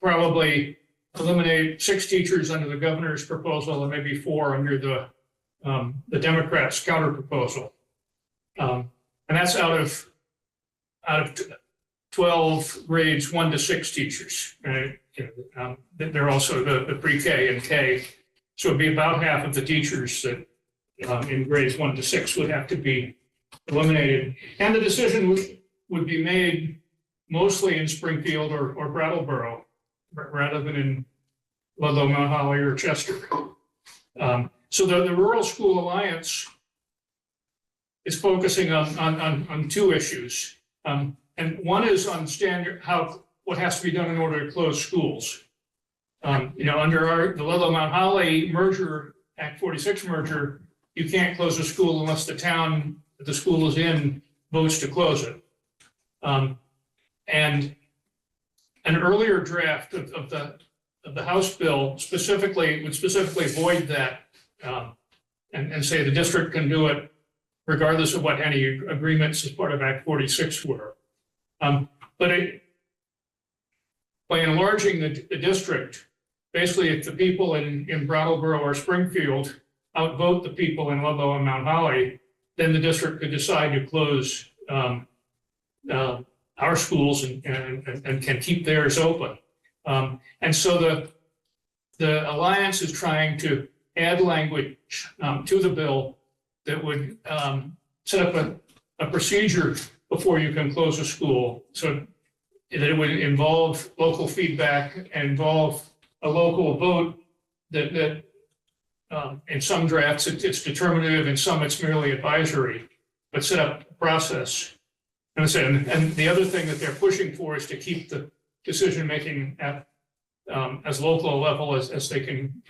probably eliminate 6 teachers under the governor's proposal and maybe 4 under the Democrats' counter proposal. And that's out of 12 grades 1 to 6 teachers, right? They're also the pre-K and K. So it'd be about half of the teachers that in grades 1 to 6 would have to be eliminated. And the decision would be made mostly in Springfield or Brattleboro, rather than in Ludlow, Mount Holly, or Chester. So the Rural School Alliance is focusing on 2 issues. And one is on what has to be done in order to close schools. Under the Ludlow Mount Holly merger, Act 46 merger, you can't close a school unless the town that the school is in votes to close it. And an earlier draft of the House bill would specifically void that and say the district can do it regardless of what any agreements as part of Act 46 were. But by enlarging the district, basically if the people in Brattleboro or Springfield outvote the people in Ludlow and Mount Holly, then the district could decide to close our schools and can keep theirs open. And so the Alliance is trying to add language to the bill that would set up a procedure before you can close a school. So that it would involve local feedback and involve a local vote that in some drafts, it's determinative, in some it's merely advisory, but set up a process. And I said, and the other thing that they're pushing for is to keep the decision-making at as local a level as they can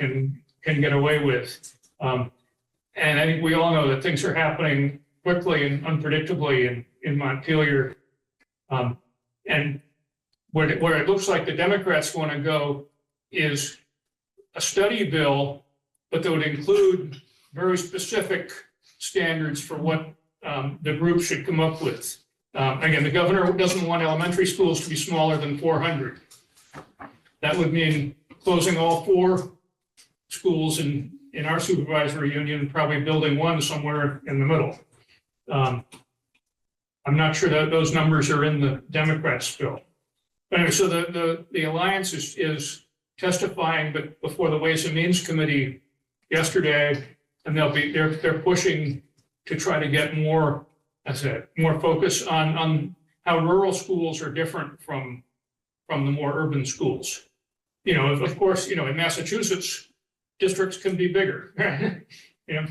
get away with. And I think we all know that things are happening quickly and unpredictably in Montpelier. And where it looks like the Democrats want to go is a study bill, but that would include very specific standards for what the group should come up with. Again, the governor doesn't want elementary schools to be smaller than 400. That would mean closing all 4 schools in our supervisory union, probably building one somewhere in the middle. I'm not sure that those numbers are in the Democrats' bill. But anyway, so the alliance is testifying, but before the Ways and Means Committee yesterday, and they're pushing to try to get more, I said, more focus on how rural schools are different from the more urban schools. You know, of course, you know, in Massachusetts, districts can be bigger, you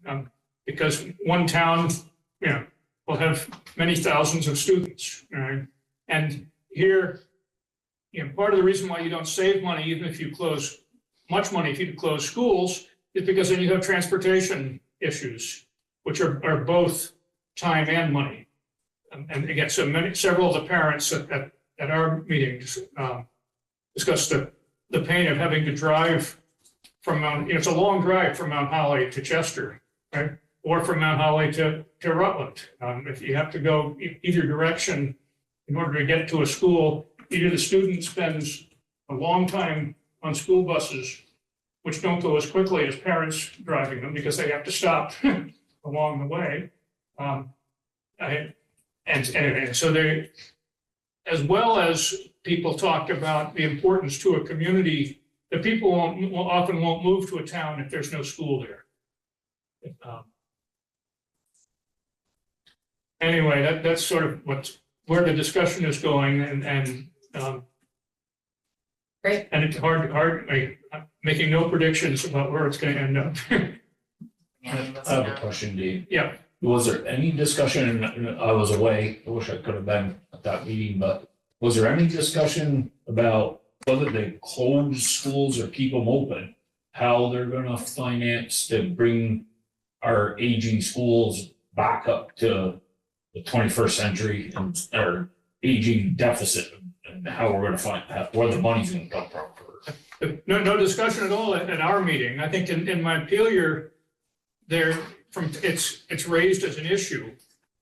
know, because one town, you know, will have many thousands of students, right? And here, you know, part of the reason why you don't save money, even if you close much money, if you close schools, is because then you have transportation issues, which are both time and money. And again, several of the parents at our meetings discussed the pain of having to drive from Mount, you know, it's a long drive from Mount Holly to Chester, right? Or from Mount Holly to Rutland. If you have to go either direction in order to get to a school, either the student spends a long time on school buses, which don't go as quickly as parents driving them because they have to stop along the way. And so they, as well as people talked about the importance to a community, that people often won't move to a town if there's no school there. Anyway, that's sort of where the discussion is going, and Great. And it's hard, I'm making no predictions about where it's going to end up. I have a question, Dave. Yeah. Was there any discussion, and I was away, I wish I could have been at that meeting, but was there any discussion about whether they close schools or keep them open, how they're gonna finance to bring our aging schools back up to the 21st century and our aging deficit, and how we're gonna find where the money's gonna come from? No discussion at all at our meeting. I think in Montpelier, it's raised as an issue.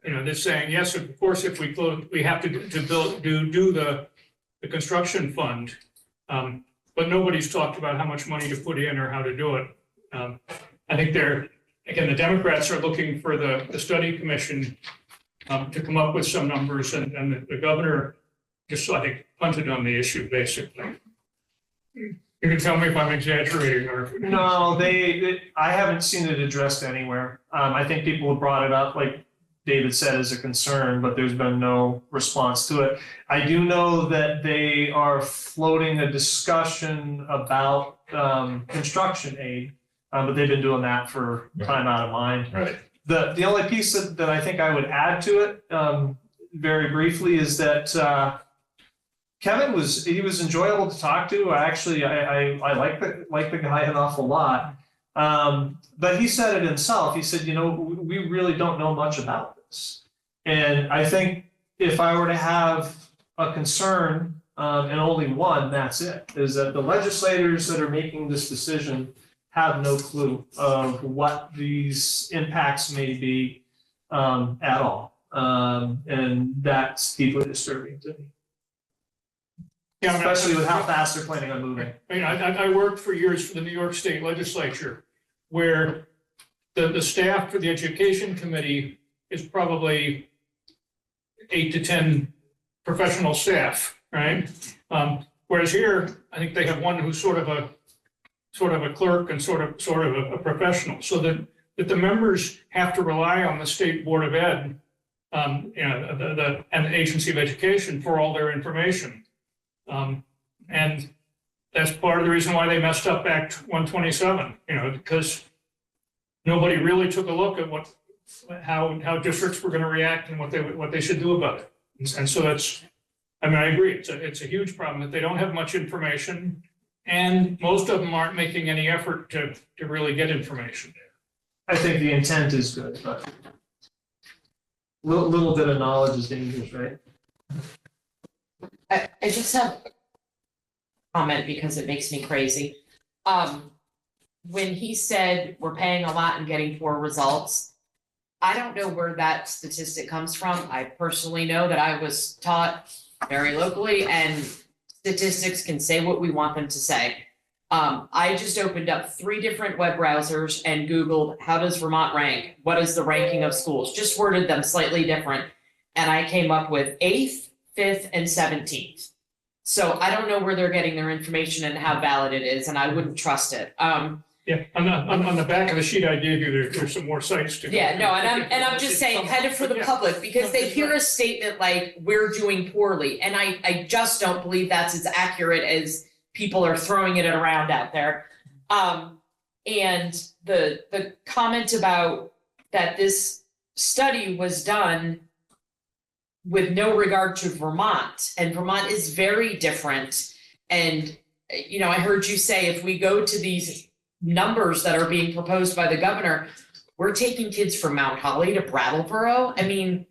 You know, they're saying, yes, of course, if we close, we have to do the construction fund. But nobody's talked about how much money to put in or how to do it. I think again, the Democrats are looking for the study commission to come up with some numbers, and the governor just, I think, punted on the issue, basically. You can tell me if I'm exaggerating or. No, I haven't seen it addressed anywhere. I think people have brought it up, like David said, as a concern, but there's been no response to it. I do know that they are floating a discussion about construction aid, but they've been doing that for time out of mind. Right. The only piece that I think I would add to it, very briefly, is that Kevin was enjoyable to talk to. I like the guy an awful lot. But he said it himself. He said, you know, we really don't know much about this. And I think if I were to have a concern, and only one, that's it, is that the legislators that are making this decision have no clue of what these impacts may be at all. And that's deeply disturbing to me. Yeah, Especially with how fast they're planning on moving. I mean, I worked for years for the New York State Legislature, where the staff for the Education Committee is probably 8 to 10 professional staff, right? Whereas here, I think they have one who's sort of a clerk and sort of a professional, so that the members have to rely on the State Board of Ed and the Agency of Education for all their information. And that's part of the reason why they messed up Act 127, because nobody really took a look at how districts were going to react and what they should do about it. And so I agree, it's a huge problem that they don't have much information, and most of them aren't making any effort to really get information. I think the intent is good, but little bit of knowledge is dangerous, right? I just have a comment because it makes me crazy. When he said we're paying a lot and getting poor results, I don't know where that statistic comes from. I personally know that I was taught very locally, and statistics can say what we want them to say. I just opened up 3 different web browsers and Googled, how does Vermont rank? What is the ranking of schools? Just worded them slightly different. And I came up with 8th, 5th, and 17th. So I don't know where they're getting their information and how valid it is, and I wouldn't trust it. Yeah, on the back of the sheet I gave you, there's some more sites to go. Yeah, no, and I'm just saying, kind of for the public, because they hear a statement like, we're doing poorly, and I just don't believe that's as accurate as people are throwing it around out there. And the comment about that this study was done with no regard to Vermont, and Vermont is very different. And, I heard you say, if we go to these numbers that are being proposed by the governor, we're taking kids from Mount Holly to Brattleboro. I mean,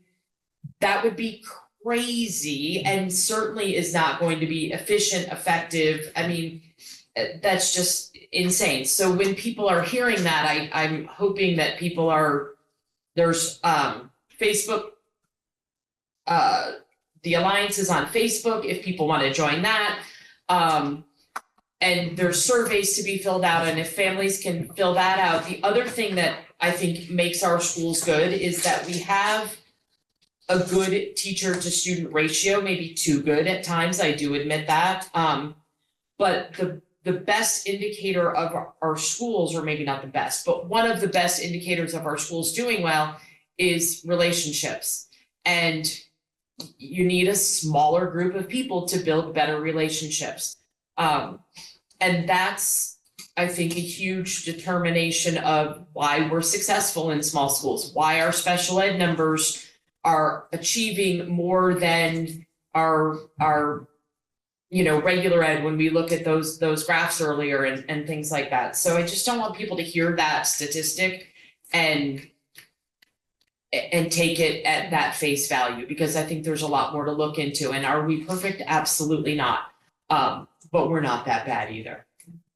that would be crazy, and certainly is not going to be efficient, effective. I mean, that's just insane. So when people are hearing that, I'm hoping that there's Facebook, the Alliance is on Facebook if people want to join that. And there's surveys to be filled out, and if families can fill that out. The other thing that I think makes our schools good is that we have a good teacher to student ratio, maybe too good at times, I do admit that. But the best indicator of our schools, or maybe not the best, but one of the best indicators of our schools doing well is relationships. And you need a smaller group of people to build better relationships. And that's, I think, a huge determination of why we're successful in small schools, why our special ed numbers are achieving more than our regular ed when we look at those graphs earlier and things like that. So I just don't want people to hear that statistic and take it at that face value, because I think there's a lot more to look into. And are we perfect? Absolutely not. But we're not that bad either.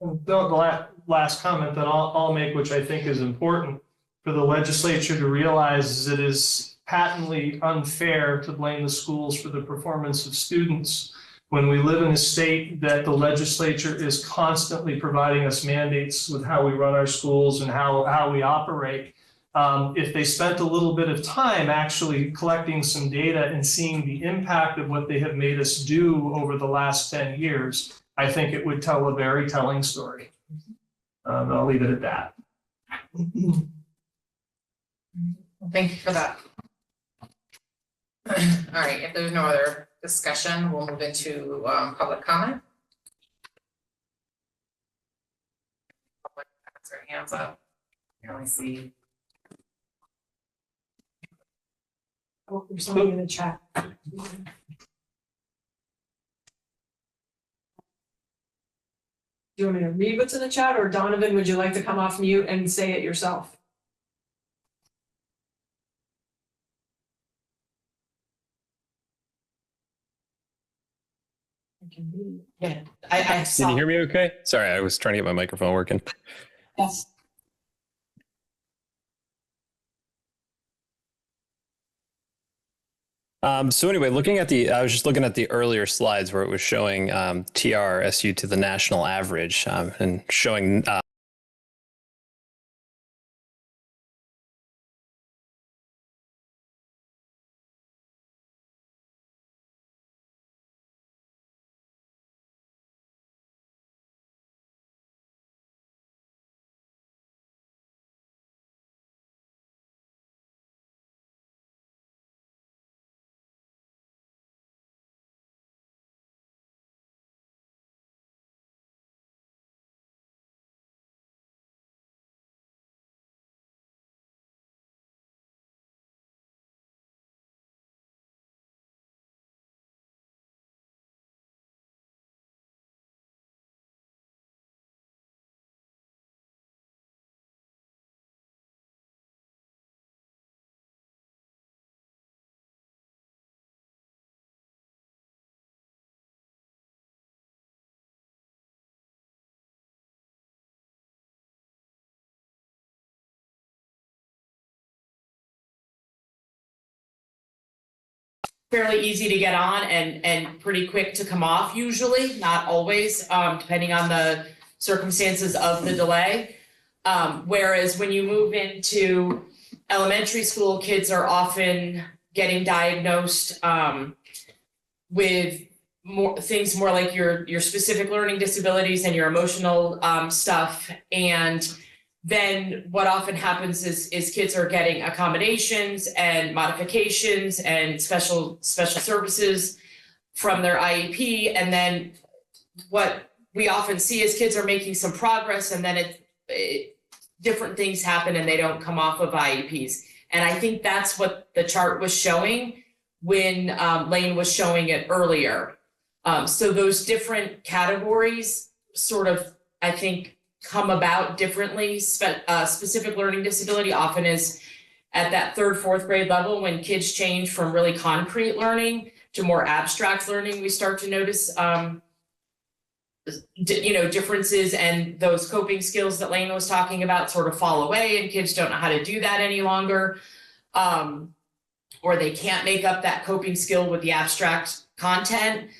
The last comment that I'll make, which I think is important for the legislature to realize, is it is patently unfair to blame the schools for the performance of students when we live in a state that the legislature is constantly providing us mandates with how we run our schools and how we operate. If they spent a little bit of time actually collecting some data and seeing the impact of what they have made us do over the last 10 years, I think it would tell a very telling story. I'll leave it at that. Thank you for that. All right, if there's no other discussion, we'll move into public comment. Public has their hands up. Here, let me see. Oh, there's something in the chat. Do you want me to read what's in the chat, or Donovan, would you like to come off mute and say it yourself? I can read. Yeah, I saw. Can you hear me okay? Sorry, I was trying to get my microphone working. Yes. So anyway, I was just looking at the earlier slides where it was showing TRSU to the national average and showing fairly easy to get on and pretty quick to come off usually, not always, depending on the circumstances of the delay. Whereas when you move into elementary school, kids are often getting diagnosed with more like your specific learning disabilities and your emotional stuff. And then what often happens is kids are getting accommodations and modifications and special services from their IEP. And then what we often see is kids are making some progress, and then different things happen and they don't come off of IEPs. And I think that's what the chart was showing when Lane was showing it earlier. So those different categories sort of, I think, come about differently. Specific learning disability often is at that 3rd, 4th grade level when kids change from really concrete learning to more abstract learning. We start to notice differences, and those coping skills that Lane was talking about sort of fall away, and kids don't know how to do that any longer. Or they can't make up that coping skill with the abstract content.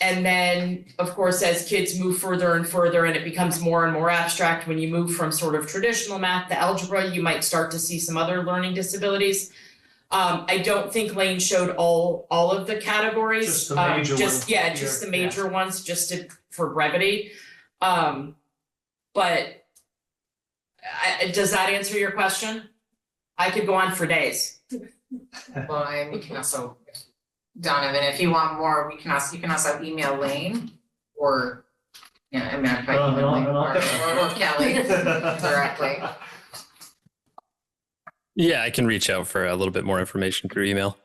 And then, of course, as kids move further and further and it becomes more and more abstract, when you move from sort of traditional math to algebra, you might start to see some other learning disabilities. I don't think Lane showed all of the categories. Just the major ones. Just the major ones, just for brevity. But does that answer your question? I could go on for days. Well, and we can also, Donovan, if you want more, you can also email Lane or, I mean, if I email Lane or Kelly directly. Yeah, I can reach out for a little bit more information through email.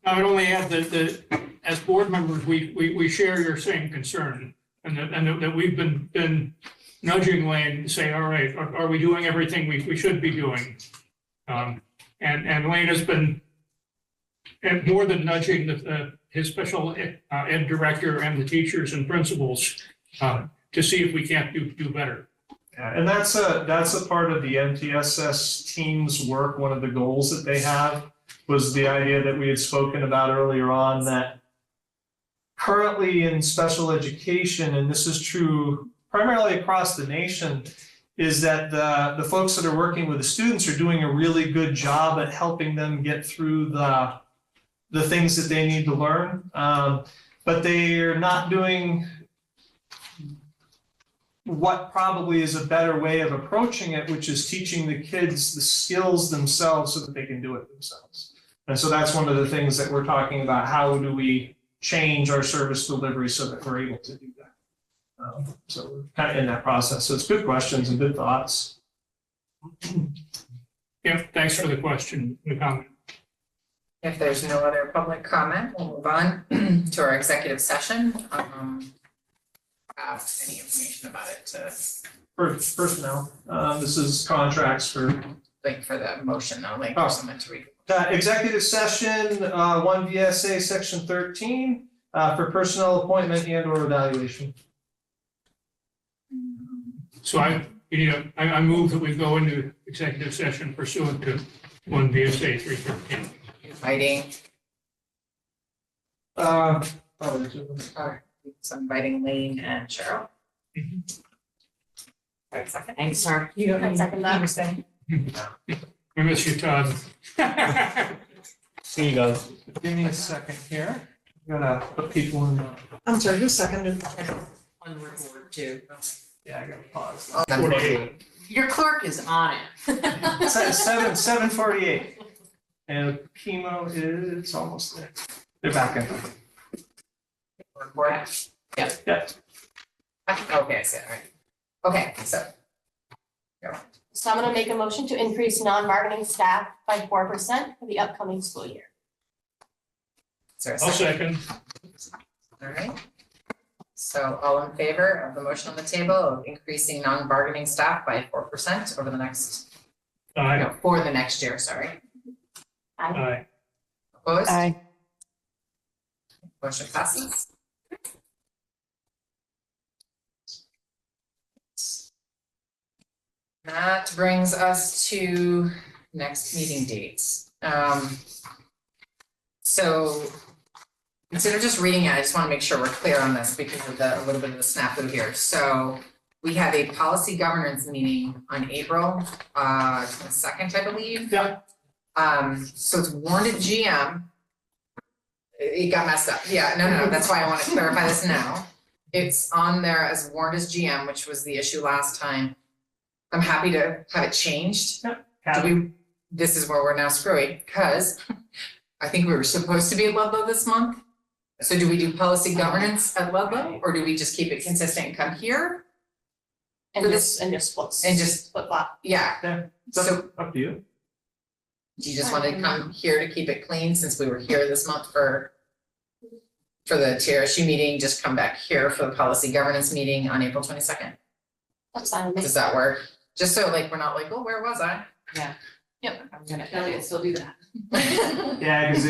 I would only add that as board members, we share your same concern, and that we've been nudging Lane to say, all right, are we doing everything we should be doing? And Lane has been more than nudging his special ed director and the teachers and principals to see if we can't do better. Yeah, and that's a part of the MTSS team's work. One of the goals that they have was the idea that we had spoken about earlier on, that currently in special education, and this is true primarily across the nation, is that the folks that are working with the students are doing a really good job at helping them get through the things that they need to learn, but they are not doing what probably is a better way of approaching it, which is teaching the kids the skills themselves so that they can do it themselves. And so that's one of the things that we're talking about. How do we change our service delivery so that we're able to do that? So we're kind of in that process. So it's good questions and good thoughts. Yeah, thanks for the question, the comment. If there's no other public comment, we'll move on to our executive session. Have any information about it to Personnel, this is contracts for. like for the motion though, like for someone to read. Executive session, 1 VSA section 13, for personnel appointment and or evaluation. So I move that we go into executive session pursuant to 1 VSA 313. Inviting, so inviting Lane and Cheryl. Right, second. Thanks, sir. You don't need Second that. to stay. I miss you, Todd. Here you go. Give me a second here. I'm gonna put people in. I'm sorry, who seconded? On record too. Yeah, I gotta pause. 48. Your clerk is on it. 7:48. And chemo is almost there. They're back in. Report. Yeah. Yeah. Okay, I see it, all right. Okay, so. So I'm gonna make a motion to increase non-bargaining staff by 4% for the upcoming school year. Is there a I'll second? second. All right. So all in favor of the motion on the table of increasing non-bargaining staff by 4% over the next, Aye. for the next year, sorry. Aye. Opposed? Aye. Motion passes. That brings us to next meeting dates. So instead of just reading it, I just want to make sure we're clear on this because of a little bit of the snafu here. So we have a policy governance meeting on April 2nd, I believe. Yeah. So it's warned at GM. It got messed up. Yeah, no, that's why I want to clarify this now. It's on there as warned as GM, which was the issue last time. I'm happy to have it changed. This is where we're now screwy, because I think we were supposed to be at Ludlow this month. So do we do policy governance at Ludlow, or do we just keep it consistent and come here? And just split. And just, flip flop. yeah, So up to you. do you just want to come here to keep it clean, since we were here this month for the TRSU meeting, just come back here for the policy governance meeting on April 22nd? That's fine with me. Does that work? Just so like, we're not like, oh, where was I? I'm gonna. Elliot still do that. Yeah, because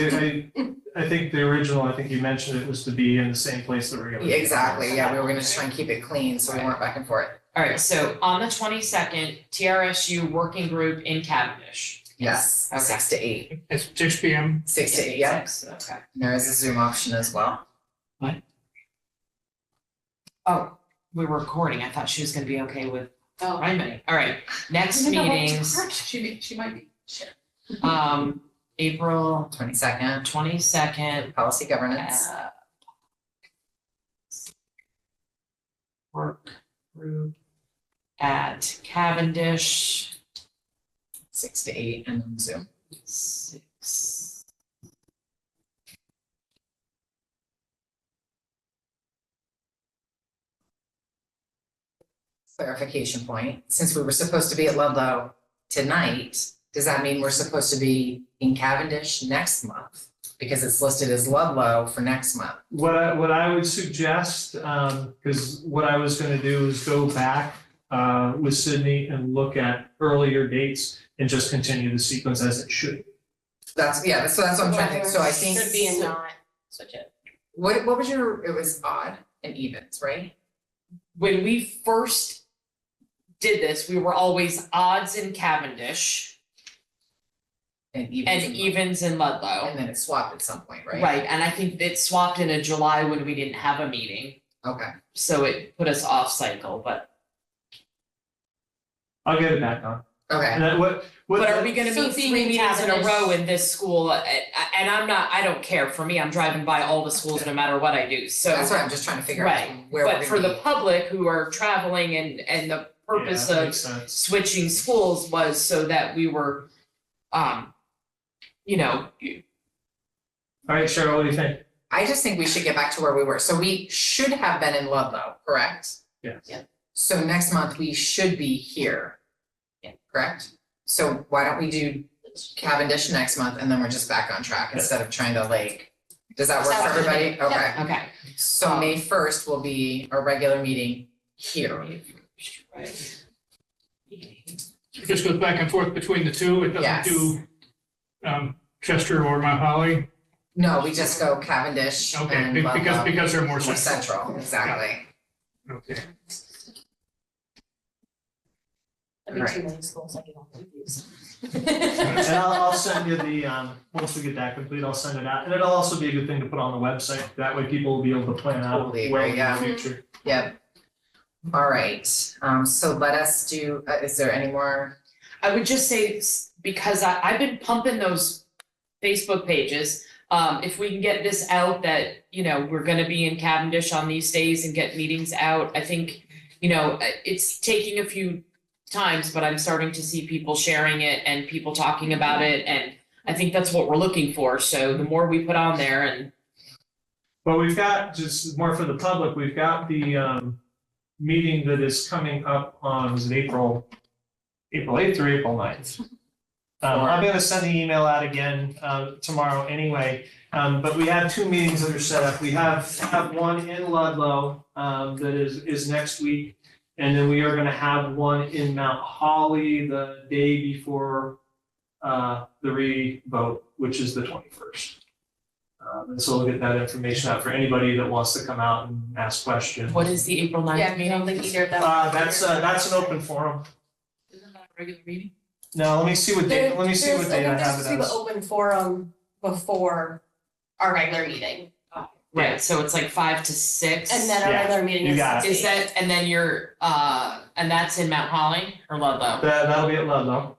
I think the original, I think you mentioned it was to be in the same place that we're gonna. Yeah, exactly, yeah, we were gonna just try and keep it clean, so we weren't back and forth. Alright, so on the 22nd, TRSU working group in Cavendish. Yes, Okay. 6 to 8, It's 6 p.m. 6 to 8, yeah. Okay. There is a Zoom option as well. Oh, we were recording. I thought she was gonna be okay with Oh, Ryman. Alright, next I didn't know what meetings, she might be. Sure. April 22nd, 22nd. policy governance. Work group at Cavendish, 6 to 8, and then Zoom. 6. Clarification point, since we were supposed to be at Ludlow tonight, does that mean we're supposed to be in Cavendish next month? Because it's listed as Ludlow for next month. What I would suggest, because what I was gonna do is go back with Sydney and look at earlier dates and just continue the sequence as it should. That's, yeah, so that's what I'm trying to think, so I think. Should be and not switch it. What was your, it was odd and evens, right? When we first did this, we were always odds in Cavendish And evens. and in Ludlow. evens in Ludlow. And then it swapped at some point, right? Right, and I think it swapped in July when we didn't have a meeting, Okay, so it put us off cycle, but. I'll get it back on. okay, And then what? But are we gonna So meet being 3 in meetings in a Cavendish- row in this school, and I don't care, for me, I'm driving by all the schools no matter what I do, so. that's what I'm just trying to figure out Right, where we're but for gonna the be. public who are traveling and the purpose Yeah, that of makes sense. switching schools was so that we were, you know, All right, Cheryl, what do you think? I just think we should get back to where we were, so we should have been in Ludlow, correct? Yes. Yeah. So next month, we should be here. Yeah. Correct? So why don't we do Cavendish next month, and then we're just back on track, instead of trying to like, does that work for Sounds good. everybody? Okay, okay. so May 1st will be our regular meeting here. It just goes back and forth between the two. It doesn't Yes. do Chester or Mount Holly. No, we just go Cavendish Okay, and because Ludlow. they're more More central. central, exactly. Okay. That'd be Right. too many schools, I get all confused. And I'll send you the, once we get that complete, I'll send it out. And it'll also be a good thing to put on the website. That way people will be able to plan out Totally well agree, in yeah. the future. Yep. All right, so let us do, is there any more? I would just say, because I've been pumping those Facebook pages, if we can get this out that, you know, we're gonna be in Cavendish on these days and get meetings out, I think, you know, it's taking a few times, but I'm starting to see people sharing it and people talking about it, and I think that's what we're looking for, so the more we put on there and. Well, we've got, just more for the public, we've got the meeting that is coming up on, is it April 8th or April 9th? I'm gonna send the email out again tomorrow anyway, but we have 2 meetings that are set up. We have one in Ludlow that is next week. And then we are gonna have one in Mount Holly the day before the re-vote, which is the 21st. And so we'll get that information out for anybody that wants to come out and ask questions. What is the April 9th Yeah, I meeting? don't think either of them. That's an open forum. Isn't that a regular meeting? Now, let me see what date, let me see what date I have it There's as. the open forum before our regular meeting, Right, so it's like 5 to 6. and then our Yeah, regular meeting you is got it. 6 Is that, and then you're, and that's in Mount Holly or Ludlow? That'll be at Ludlow.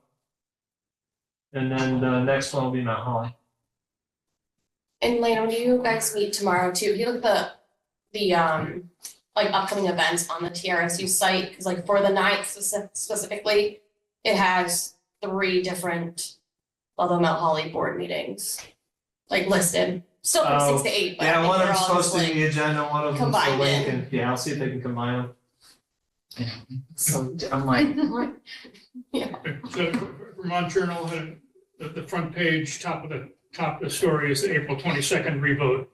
And then the next one will be Mount Holly. And Lane, when you guys meet tomorrow too, if you look at the like upcoming events on the TRSU site, because like for the 9th specifically, it has 3 different Ludlow Mount Holly board meetings, like listed, still from 6 to 8, but I Yeah, think one of they're them's all just supposed to be like, the agenda, one of them's the combined link, in. and yeah, I'll see if they can combine them. So I'm like, So Vermont Journal had the front page, top of the story is the April 22nd revote.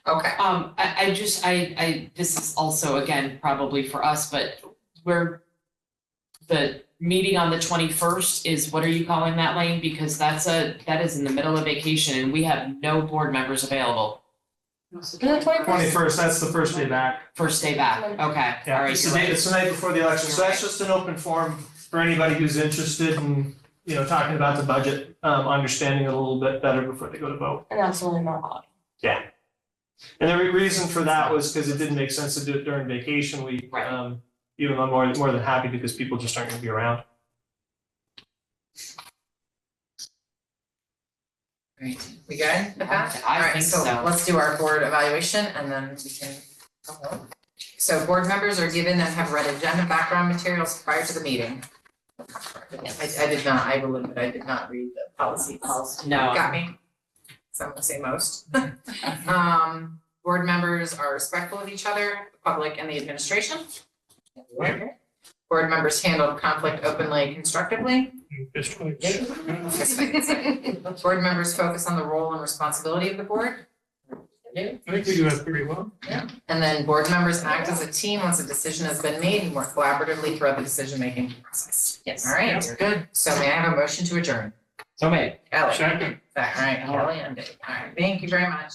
okay, This is also, again, probably for us, but the meeting on the 21st is, what are you calling that, Lane? Because that is in the middle of vacation and we have no board members available. the 21st? 21st, that's the first day back. First day back, okay, all Yeah, right, it's you're the day, right. it's the night before the election, so You're that's just an open forum for anybody who's interested in, talking about the budget, understanding it a little bit better before they go to vote. And that's only Mount Holly. Yeah. And the reason for that was because it didn't make sense to do it during vacation week. Right. Even though I'm more than happy because people just aren't gonna be around. great, we good with that? I Alright, think so so. let's do our board evaluation and then we can go home. So board members are given and have read agenda background materials prior to the meeting. I did not, I will admit, I did not read the policies. No. Got me? So I'm gonna say most. Board members are respectful of each other, the public and the administration. Board members handled conflict openly, constructively. Just like, Board members focus on the role and responsibility of the board. I think we do that pretty well. And then board members act as a team once a decision has been made and work collaboratively throughout the decision-making process. Yes. All right, you're good. So may I have a motion to adjourn? So made. Ellie, Second. all right, Kelly and Dave. All right, thank you very much.